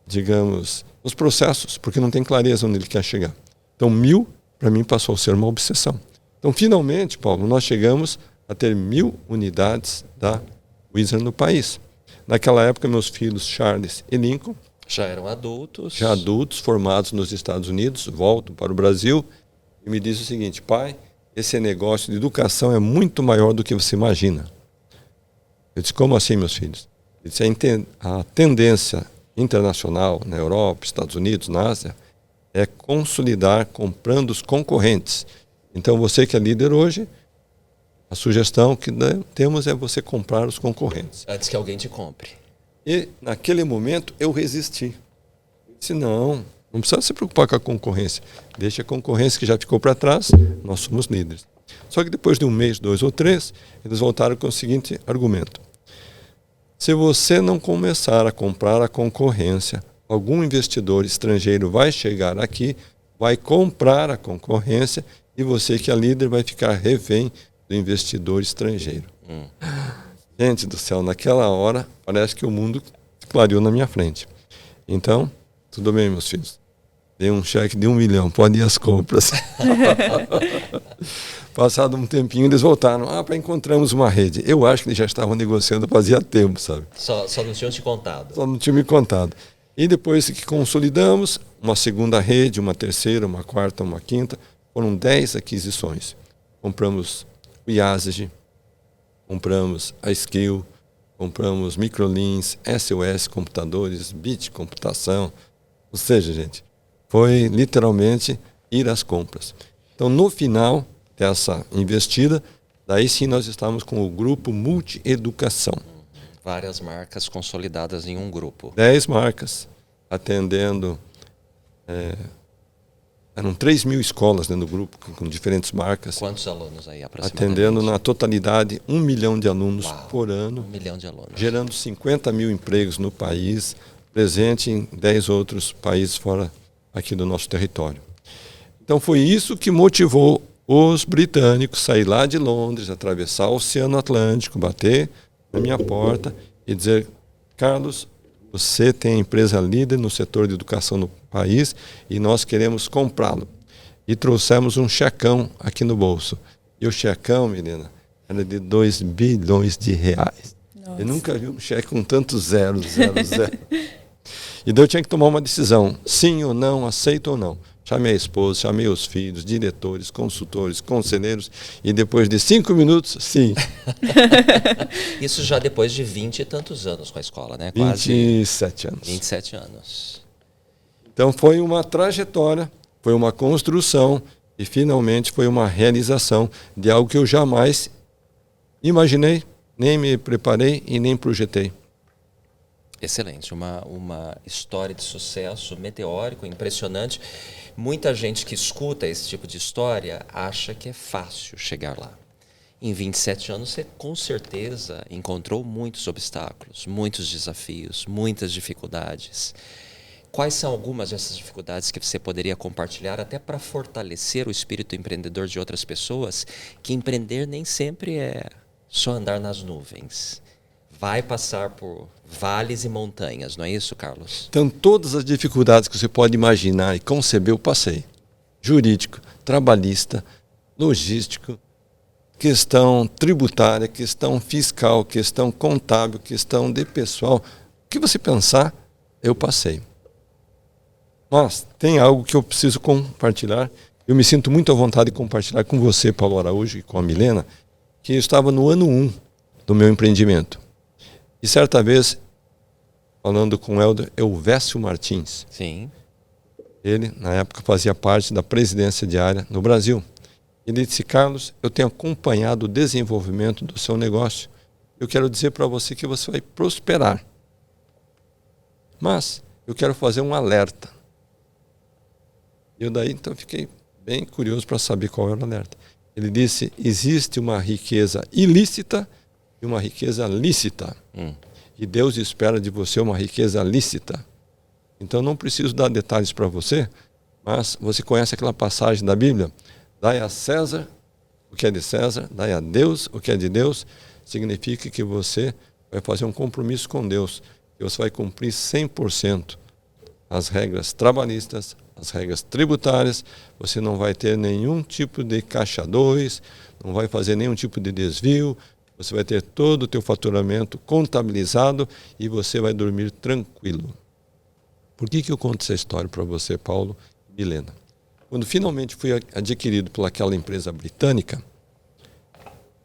digamos, nos processos, porque não tem clareza onde ele quer chegar. Então 1000, para mim, passou a ser uma obsessão. Então, finalmente, Paulo, nós chegamos a ter 1000 unidades da Wizard no país. Naquela época, meus filhos Charles e Lincoln já eram adultos. Já adultos, formados nos Estados Unidos, voltam para o Brasil e me dizem o seguinte: pai, esse negócio de educação é muito maior do que você imagina. Eu disse: como assim, meus filhos? Ele disse: a tendência internacional na Europa, Estados Unidos, na Ásia, é consolidar comprando os concorrentes. Então, você que é líder hoje, a sugestão que temos é você comprar os concorrentes. Antes que alguém te compre. E, naquele momento, eu resisti. Eu disse: não precisa se preocupar com a concorrência. Deixa a concorrência que já ficou para trás, nós somos líderes. Só que depois de 1 mês, 2 ou 3, eles voltaram com o seguinte argumento: se você não começar a comprar a concorrência, algum investidor estrangeiro vai chegar aqui, vai comprar a concorrência e você, que é líder, vai ficar refém do investidor estrangeiro. Gente do céu, naquela hora, parece que o mundo clareou na minha frente. Então, tudo bem, meus filhos. Dei um cheque de 1 milhão, pode ir às compras. Passado um tempinho, eles voltaram. Encontramos uma rede. Eu acho que eles já estavam negociando fazia tempo, sabe? Só não tinham te contado. Só não tinham me contado. E depois que consolidamos, uma segunda rede, uma terceira, uma quarta, uma quinta, foram 10 aquisições. Compramos o Yazig, compramos a Skill, compramos Microlins, SOS Computadores, Bit Computação. Ou seja, gente, foi literalmente ir às compras. Então, no final dessa investida, daí sim nós estávamos com o grupo Multieducação. Várias marcas consolidadas em um grupo. 10 marcas, atendendo... eram 3 mil escolas dentro do grupo, com diferentes marcas. Quantos alunos aí, aproximadamente? Atendendo na totalidade 1 milhão de alunos por ano. 1 milhão de alunos. Gerando 50 mil empregos no país, presente em 10 outros países fora aqui do nosso território. Então foi isso que motivou os britânicos a sair lá de Londres, atravessar o Oceano Atlântico, bater na minha porta e dizer: Carlos, você tem a empresa líder no setor de educação no país e nós queremos comprá-lo. E trouxemos um checão aqui no bolso. E o checão, menina, era de 2 bilhões de reais. Nossa. Eu nunca vi um cheque com tantos zeros, zero, zero. E daí eu tinha que tomar uma decisão, sim ou não, aceito ou não. Chamei a esposa, chamei os filhos, diretores, consultores, conselheiros, e depois de 5 minutos, sim. Isso já depois de 20 e tantos anos com a escola, né? Quase 27 anos. 27 anos. Então foi uma trajetória, foi uma construção e finalmente foi uma realização de algo que eu jamais imaginei, nem me preparei e nem projetei. Excelente, uma história de sucesso meteórico, impressionante. Muita gente que escuta esse tipo de história acha que é fácil chegar lá. Em 27 anos, você com certeza encontrou muitos obstáculos, muitos desafios, muitas dificuldades. Quais são algumas dessas dificuldades que você poderia compartilhar até para fortalecer o espírito empreendedor de outras pessoas? Que empreender nem sempre é só andar nas nuvens. Vai passar por vales e montanhas, não é isso, Carlos? Então, todas as dificuldades que você pode imaginar e conceber, eu passei. Jurídico, trabalhista, logístico, questão tributária, questão fiscal, questão contábil, questão de pessoal. O que você pensar, eu passei. Mas tem algo que eu preciso compartilhar. Eu me sinto muito à vontade de compartilhar com você, Paulo Araújo, e com a Milena, que eu estava no ano 1 do meu empreendimento. E certa vez, falando com o Helder Elvésio Martins. Sim. Ele, na época, fazia parte da presidência diária no Brasil. Ele disse: Carlos, eu tenho acompanhado o desenvolvimento do seu negócio. Eu quero dizer para você que você vai prosperar. Mas eu quero fazer um alerta. Eu daí, então, fiquei bem curioso para saber qual era o alerta. Ele disse: existe uma riqueza ilícita e uma riqueza lícita. E Deus espera de você uma riqueza lícita. Então não preciso dar detalhes para você, mas você conhece aquela passagem da Bíblia? Dai a César o que é de César, dai a Deus o que é de Deus. Significa que você vai fazer um compromisso com Deus, que você vai cumprir 100% as regras trabalhistas, as regras tributárias. Você não vai ter nenhum tipo de caixa 2, não vai fazer nenhum tipo de desvio. Você vai ter todo o teu faturamento contabilizado e você vai dormir tranquilo. Por que eu conto essa história para você, Paulo e Milena? Quando finalmente fui adquirido por aquela empresa britânica,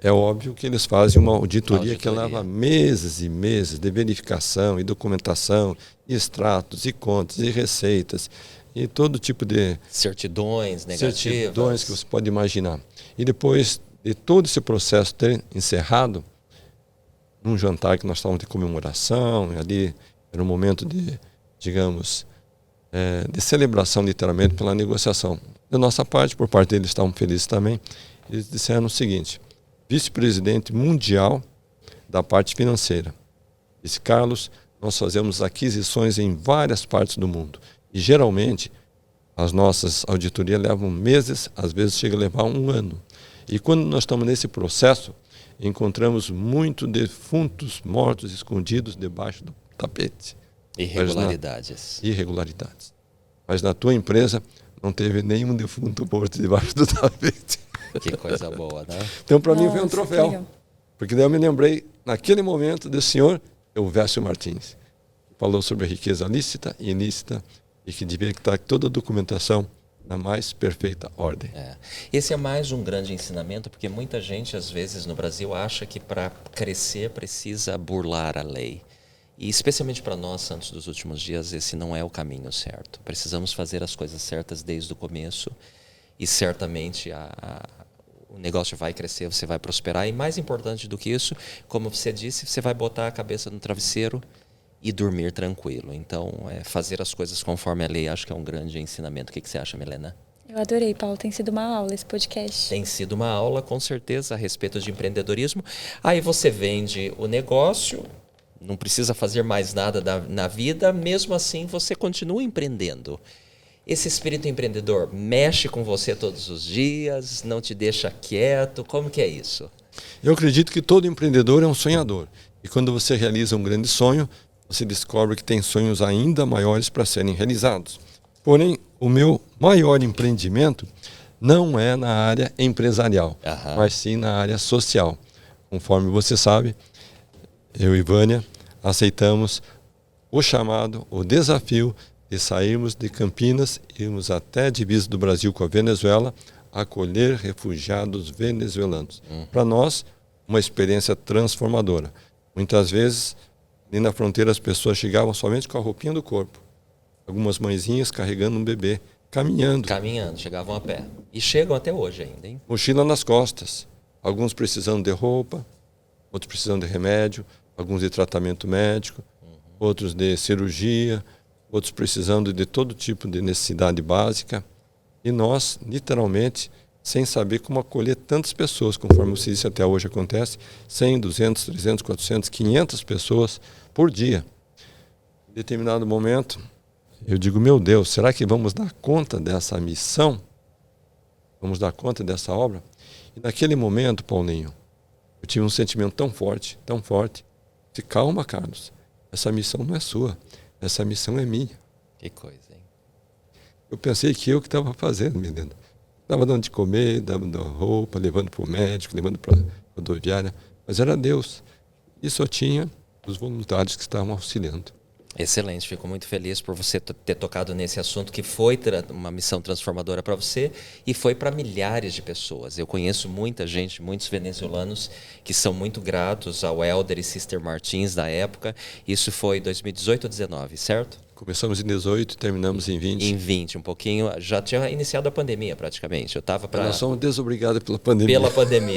é óbvio que eles fazem uma auditoria que leva meses e meses de verificação e documentação, e extratos, e contas, e receitas, e todo tipo de certidões negativas. Certidões que você pode imaginar. E depois de todo esse processo ter encerrado, num jantar que nós estávamos de comemoração, e ali era um momento de, digamos, de celebração literalmente pela negociação. Da nossa parte, por parte deles estavam felizes também, eles disseram o seguinte: vice-presidente mundial da parte financeira, disse: Carlos, nós fazemos aquisições em várias partes do mundo e geralmente As nossas auditorias levam meses, às vezes chega a levar 1 ano. E quando nós estamos nesse processo, encontramos muitos defuntos mortos escondidos debaixo do tapete. Irregularidades. Mas na tua empresa não teve nenhum defunto morto debaixo do tapete. Que coisa boa, né? Então, para mim, foi um troféu. Porque daí eu me lembrei, naquele momento, desse senhor, Elvésio Martins. Falou sobre a riqueza lícita e ilícita e que devia estar toda a documentação na mais perfeita ordem. Esse é mais um grande ensinamento, porque muita gente, às vezes, no Brasil, acha que para crescer precisa burlar a lei. E especialmente para nós, santos dos últimos dias, esse não é o caminho certo. Precisamos fazer as coisas certas desde o começo e certamente o negócio vai crescer, você vai prosperar. E mais importante do que isso, como você disse, você vai botar a cabeça no travesseiro e dormir tranquilo. Então, fazer as coisas conforme a lei, acho que é um grande ensinamento. O que você acha, Milena? Eu adorei, Paulo. Tem sido uma aula esse podcast. Tem sido uma aula, com certeza, a respeito de empreendedorismo. Aí você vende o negócio, não precisa fazer mais nada na vida, mesmo assim você continua empreendendo. Esse espírito empreendedor mexe com você todos os dias, não te deixa quieto, como que é isso? Eu acredito que todo empreendedor é um sonhador. E quando você realiza um grande sonho, você descobre que tem sonhos ainda maiores para serem realizados. Porém, o meu maior empreendimento não é na área empresarial, mas sim na área social. Conforme você sabe, eu e Vânia aceitamos o chamado, o desafio de sairmos de Campinas, irmos até a divisa do Brasil com a Venezuela, acolher refugiados venezuelanos. Para nós, uma experiência transformadora. Muitas vezes, ali na fronteira, as pessoas chegavam somente com a roupinha do corpo. Algumas mãezinhas carregando um bebê, caminhando. Chegavam a pé. E chegam até hoje ainda, hein? Mochila nas costas. Alguns precisando de roupa, outros precisando de remédio, alguns de tratamento médico, outros de cirurgia, outros precisando de todo tipo de necessidade básica. E nós, literalmente, sem saber como acolher tantas pessoas, conforme você disse, até hoje acontece, 100, 200, 300, 400, 500 pessoas por dia. Em determinado momento, eu digo, meu Deus, será que vamos dar conta dessa missão? Vamos dar conta dessa obra? E naquele momento, Paulinho, eu tive um sentimento tão forte, de calma, Carlos, essa missão não é sua, essa missão é minha. Que coisa, hein? Eu pensei que eu que estava fazendo, menina. Estava dando de comer, dando roupa, levando para o médico, levando para a rodoviária, mas era Deus. E só tinha os voluntários que estavam auxiliando. Excelente, fico muito feliz por você ter tocado nesse assunto que foi uma missão transformadora para você e foi para milhares de pessoas. Eu conheço muita gente, muitos venezuelanos que são muito gratos ao Elder e Sister Martins da época. Isso foi 2018 ou 2019, certo? Começamos em 18 e terminamos em 20. Em 20, um pouquinho. Já tinha iniciado a pandemia praticamente. Eu estava para. Nós somos desobrigados pela pandemia.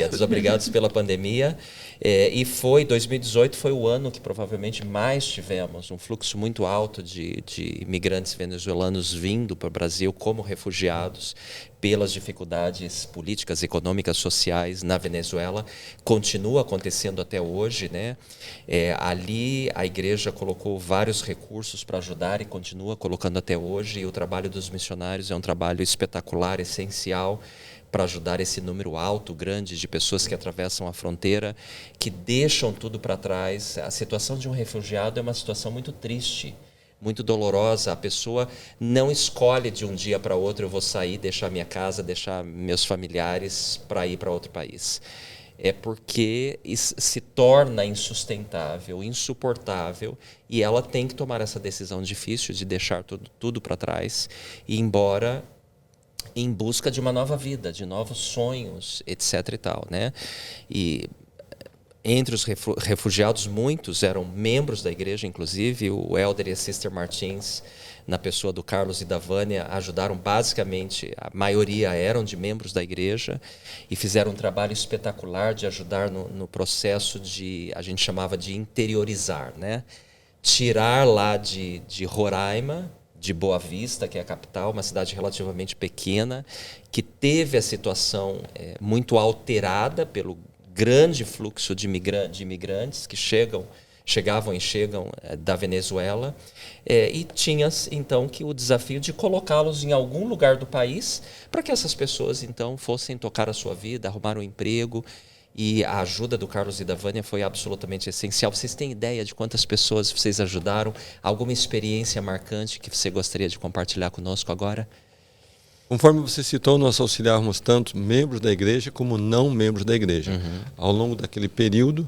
Desobrigados pela pandemia. E 2018 foi o ano que provavelmente mais tivemos um fluxo muito alto de imigrantes venezuelanos vindo para o Brasil como refugiados pelas dificuldades políticas, econômicas, sociais na Venezuela. Continua acontecendo até hoje, né? Ali a igreja colocou vários recursos para ajudar e continua colocando até hoje. E o trabalho dos missionários é um trabalho espetacular, essencial, para ajudar esse número alto, grande de pessoas que atravessam a fronteira, que deixam tudo para trás. A situação de um refugiado é uma situação muito triste, muito dolorosa. A pessoa não escolhe de um dia para outro, eu vou sair, deixar minha casa, deixar meus familiares para ir para outro país. É porque se torna insustentável, insuportável, e ela tem que tomar essa decisão difícil de deixar tudo para trás e ir embora em busca de uma nova vida, de novos sonhos, etc. e tal, né? E entre os refugiados, muitos eram membros da igreja, inclusive o Elder e a Sister Martins, na pessoa do Carlos e da Vânia, ajudaram basicamente, a maioria eram de membros da igreja, e fizeram um trabalho espetacular de ajudar no processo a gente chamava de interiorizar, né? Tirar lá de Roraima, de Boa Vista, que é a capital, uma cidade relativamente pequena, que teve a situação muito alterada pelo grande fluxo de imigrantes que chegavam e chegam da Venezuela, e tinha então que o desafio de colocá-los em algum lugar do país para que essas pessoas então fossem tocar a sua vida, arrumar um emprego, e a ajuda do Carlos e da Vânia foi absolutamente essencial. Vocês têm ideia de quantas pessoas vocês ajudaram? Alguma experiência marcante que você gostaria de compartilhar conosco agora? Conforme você citou, nós auxiliávamos tanto membros da igreja como não membros da igreja. Ao longo daquele período,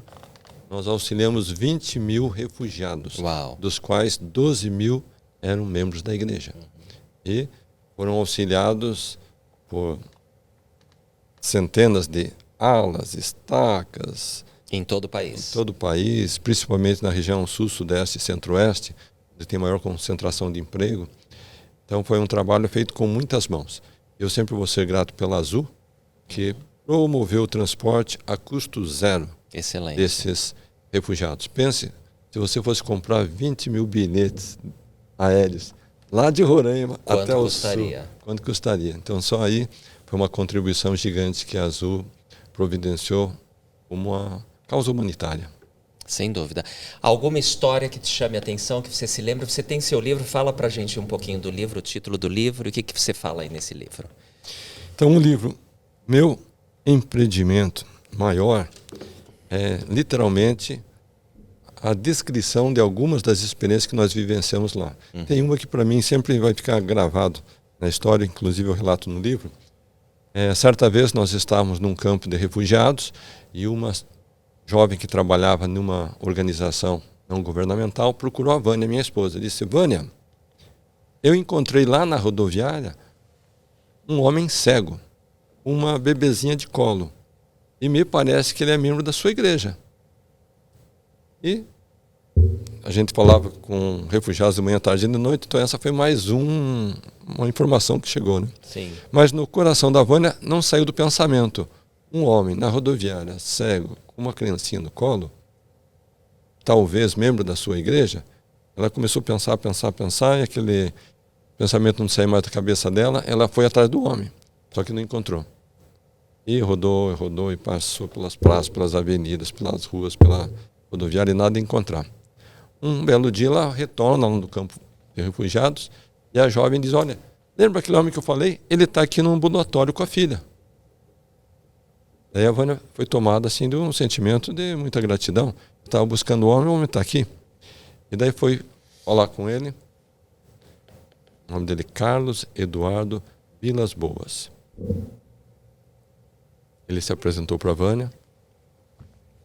nós auxiliamos 20 mil refugiados, dos quais 12 mil eram membros da igreja. E foram auxiliados por centenas de alas, estacas. Em todo o país? Em todo o país, principalmente na região sul, sudeste e centro-oeste, onde tem maior concentração de emprego. Então foi um trabalho feito com muitas mãos. Eu sempre vou ser grato pela Azul, que promoveu o transporte a custo zero. Excelente. Desses refugiados. Pense, se você fosse comprar 20 mil bilhetes aéreos lá de Roraima até o sul, quanto custaria? Então só aí foi uma contribuição gigante que a Azul providenciou como uma causa humanitária. Sem dúvida. Alguma história que te chame a atenção, que você se lembra? Você tem seu livro, fala pra gente um pouquinho do livro, o título do livro, e o que você fala aí nesse livro? Então o livro, meu empreendimento maior, é literalmente a descrição de algumas das experiências que nós vivenciamos lá. Tem uma que para mim sempre vai ficar gravado na história, inclusive eu relato no livro. Certa vez nós estávamos num campo de refugiados e uma jovem que trabalhava numa organização não governamental procurou a Vânia, minha esposa. Disse: Vânia, eu encontrei lá na rodoviária um homem cego, uma bebezinha de colo, e me parece que ele é membro da sua igreja. E a gente falava com refugiados de manhã, tarde e de noite, então essa foi mais uma informação que chegou, né? Sim. Mas no coração da Vânia não saiu do pensamento. Um homem na rodoviária, cego, com uma criancinha no colo, talvez membro da sua igreja. Ela começou a pensar, e aquele pensamento não saiu mais da cabeça dela, ela foi atrás do homem, só que não encontrou. E rodou e passou pelas praças, pelas avenidas, pelas ruas, pela rodoviária e nada de encontrar. Um belo dia ela retorna lá no campo de refugiados e a jovem diz: olha, lembra aquele homem que eu falei? Ele está aqui no ambulatório com a filha. Daí a Vânia foi tomada assim de um sentimento de muita gratidão. Estava buscando o homem está aqui. E daí foi falar com ele. O nome dele é Carlos Eduardo Vilas Boas. Ele se apresentou para a Vânia.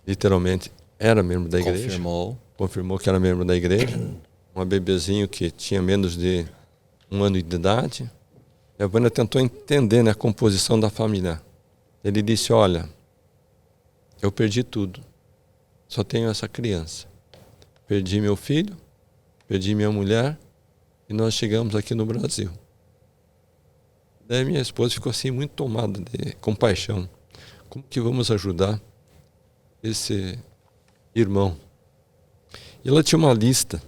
Literalmente era membro da igreja. Confirmou que era membro da igreja. Um bebezinho que tinha menos de 1 ano de idade. E a Vânia tentou entender, né, a composição da família. Ele disse: olha, eu perdi tudo. Só tenho essa criança. Perdi meu filho, perdi minha mulher e nós chegamos aqui no Brasil. Daí minha esposa ficou assim muito tomada de compaixão. Como que vamos ajudar esse irmão? E ela tinha uma lista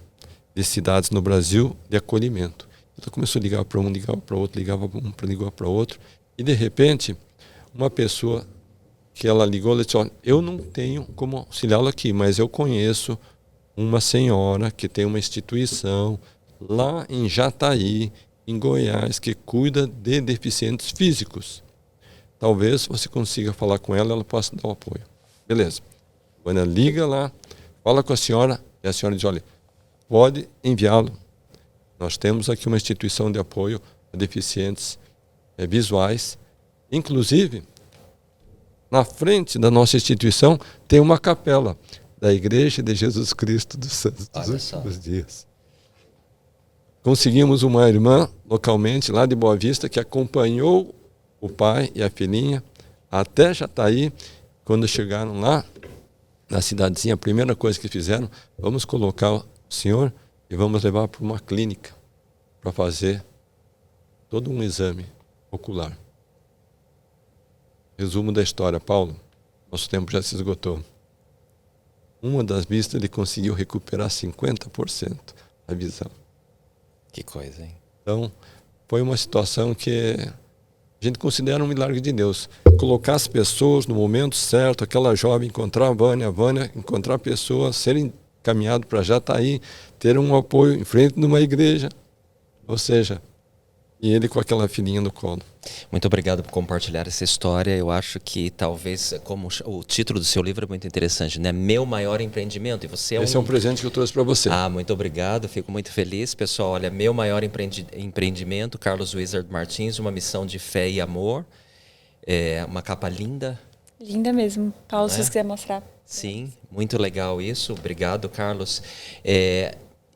de cidades no Brasil de acolhimento. Então começou a ligar para um, ligava para outro, ligava para outro. E de repente, uma pessoa que ela ligou, ela disse: olha, eu não tenho como auxiliá-lo aqui, mas eu conheço uma senhora que tem uma instituição lá em Jataí, em Goiás, que cuida de deficientes físicos. Talvez você consiga falar com ela, ela possa dar o apoio. Beleza. Vânia liga lá, fala com a senhora, e a senhora diz: olha, pode enviá-lo. Nós temos aqui uma instituição de apoio a deficientes visuais. Inclusive, na frente da nossa instituição tem uma capela da Igreja de Jesus Cristo dos Santos dos Últimos Dias. Conseguimos uma irmã localmente lá de Boa Vista que acompanhou o pai e a filhinha até Jataí. Quando chegaram lá na cidadezinha, a primeira coisa que fizeram: vamos colocar o senhor e vamos levar para uma clínica para fazer todo um exame ocular. Resumo da história, Paulo. Nosso tempo já se esgotou. Uma das vistas ele conseguiu recuperar 50% da visão. Que coisa, hein? Então, foi uma situação que a gente considera um milagre de Deus. Colocar as pessoas no momento certo, aquela jovem encontrar a Vânia encontrar pessoas, serem caminhado para Jataí, ter um apoio em frente de uma igreja, ou seja, e ele com aquela filhinha no colo. Muito obrigado por compartilhar essa história. Eu acho que talvez, como o título do seu livro é muito interessante, né? Meu maior empreendimento. E você Esse é um presente que eu trouxe para você. Muito obrigado. Fico muito feliz. Pessoal, olha, meu maior empreendimento, Carlos Wizard Martins, uma missão de fé e amor. É uma capa linda. Linda mesmo. Paulo, se você quiser mostrar. Sim, muito legal isso. Obrigado, Carlos.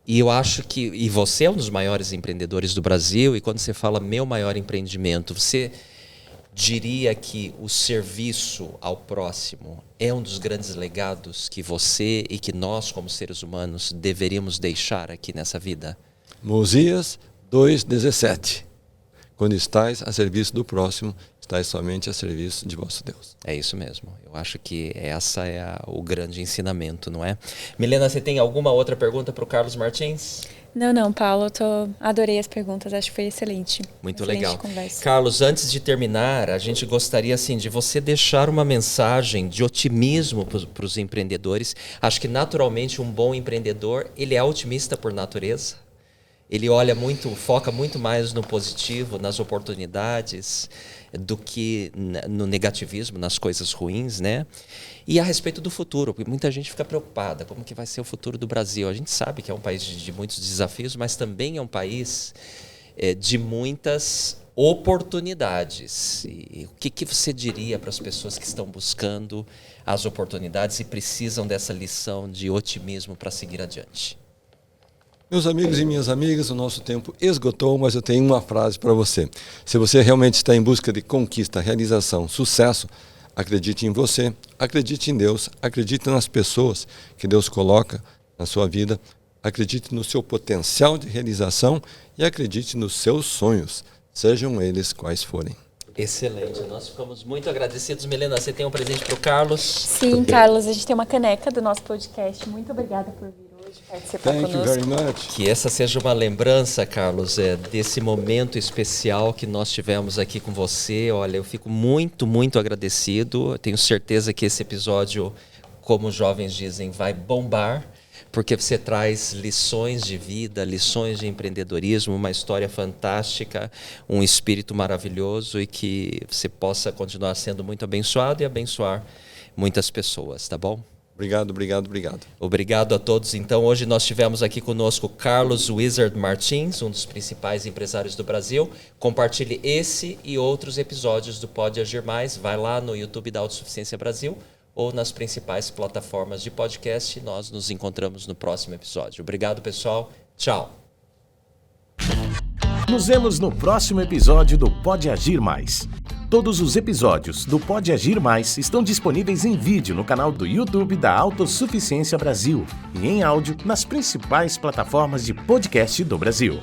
E eu acho que... E você é um dos maiores empreendedores do Brasil. E quando você fala meu maior empreendimento, você diria que o serviço ao próximo é um dos grandes legados que você e que nós, como seres humanos, deveríamos deixar aqui nessa vida? Mosias 2,17. Quando estais a serviço do próximo, estais somente a serviço de vosso Deus. É isso mesmo. Eu acho que essa é o grande ensinamento, não é? Milena, você tem alguma outra pergunta para o Carlos Martins? Não, Paulo, adorei as perguntas, acho que foi excelente. Muito excelente legal. Conversa. Carlos, antes de terminar, a gente gostaria assim, de você deixar uma mensagem de otimismo para os empreendedores. Acho que naturalmente um bom empreendedor, ele é otimista por natureza. Ele foca muito mais no positivo, nas oportunidades, do que no negativismo, nas coisas ruins, né? E a respeito do futuro, porque muita gente fica preocupada, como que vai ser o futuro do Brasil? A gente sabe que é um país de muitos desafios, mas também é um país de muitas oportunidades. E o que você diria para as pessoas que estão buscando as oportunidades e precisam dessa lição de otimismo para seguir adiante? Meus amigos e minhas amigas, o nosso tempo esgotou, mas eu tenho uma frase para você. Se você realmente está em busca de conquista, realização, sucesso, acredite em você, acredite em Deus, acredite nas pessoas que Deus coloca na sua vida, acredite no seu potencial de realização e acredite nos seus sonhos, sejam eles quais forem. Excelente, nós ficamos muito agradecidos. Milena, você tem um presente para o Carlos? Sim, Carlos, a gente tem uma caneca do nosso podcast. Muito obrigada por vir hoje participar Thank conosco. you very much. Que essa seja uma lembrança, Carlos, desse momento especial que nós tivemos aqui com você. Olha, eu fico muito, muito agradecido. Eu tenho certeza que esse episódio, como os jovens dizem, vai bombar, porque você traz lições de vida, lições de empreendedorismo, uma história fantástica, um espírito maravilhoso e que você possa continuar sendo muito abençoado e abençoar muitas pessoas, tá bom? Obrigado. Obrigado a todos. Então, hoje nós tivemos aqui conosco Carlos Wizard Martins, um dos principais empresários do Brasil. Compartilhe esse e outros episódios do Pode Agir Mais. Vai lá no YouTube da Autossuficiência Brasil ou nas principais plataformas de podcast. Nós nos encontramos no próximo episódio. Obrigado, pessoal. Tchau. Nos vemos no próximo episódio do Pode Agir Mais. Todos os episódios do Pode Agir Mais estão disponíveis em vídeo no canal do YouTube da Autossuficiência Brasil e em áudio nas principais plataformas de podcast do Brasil.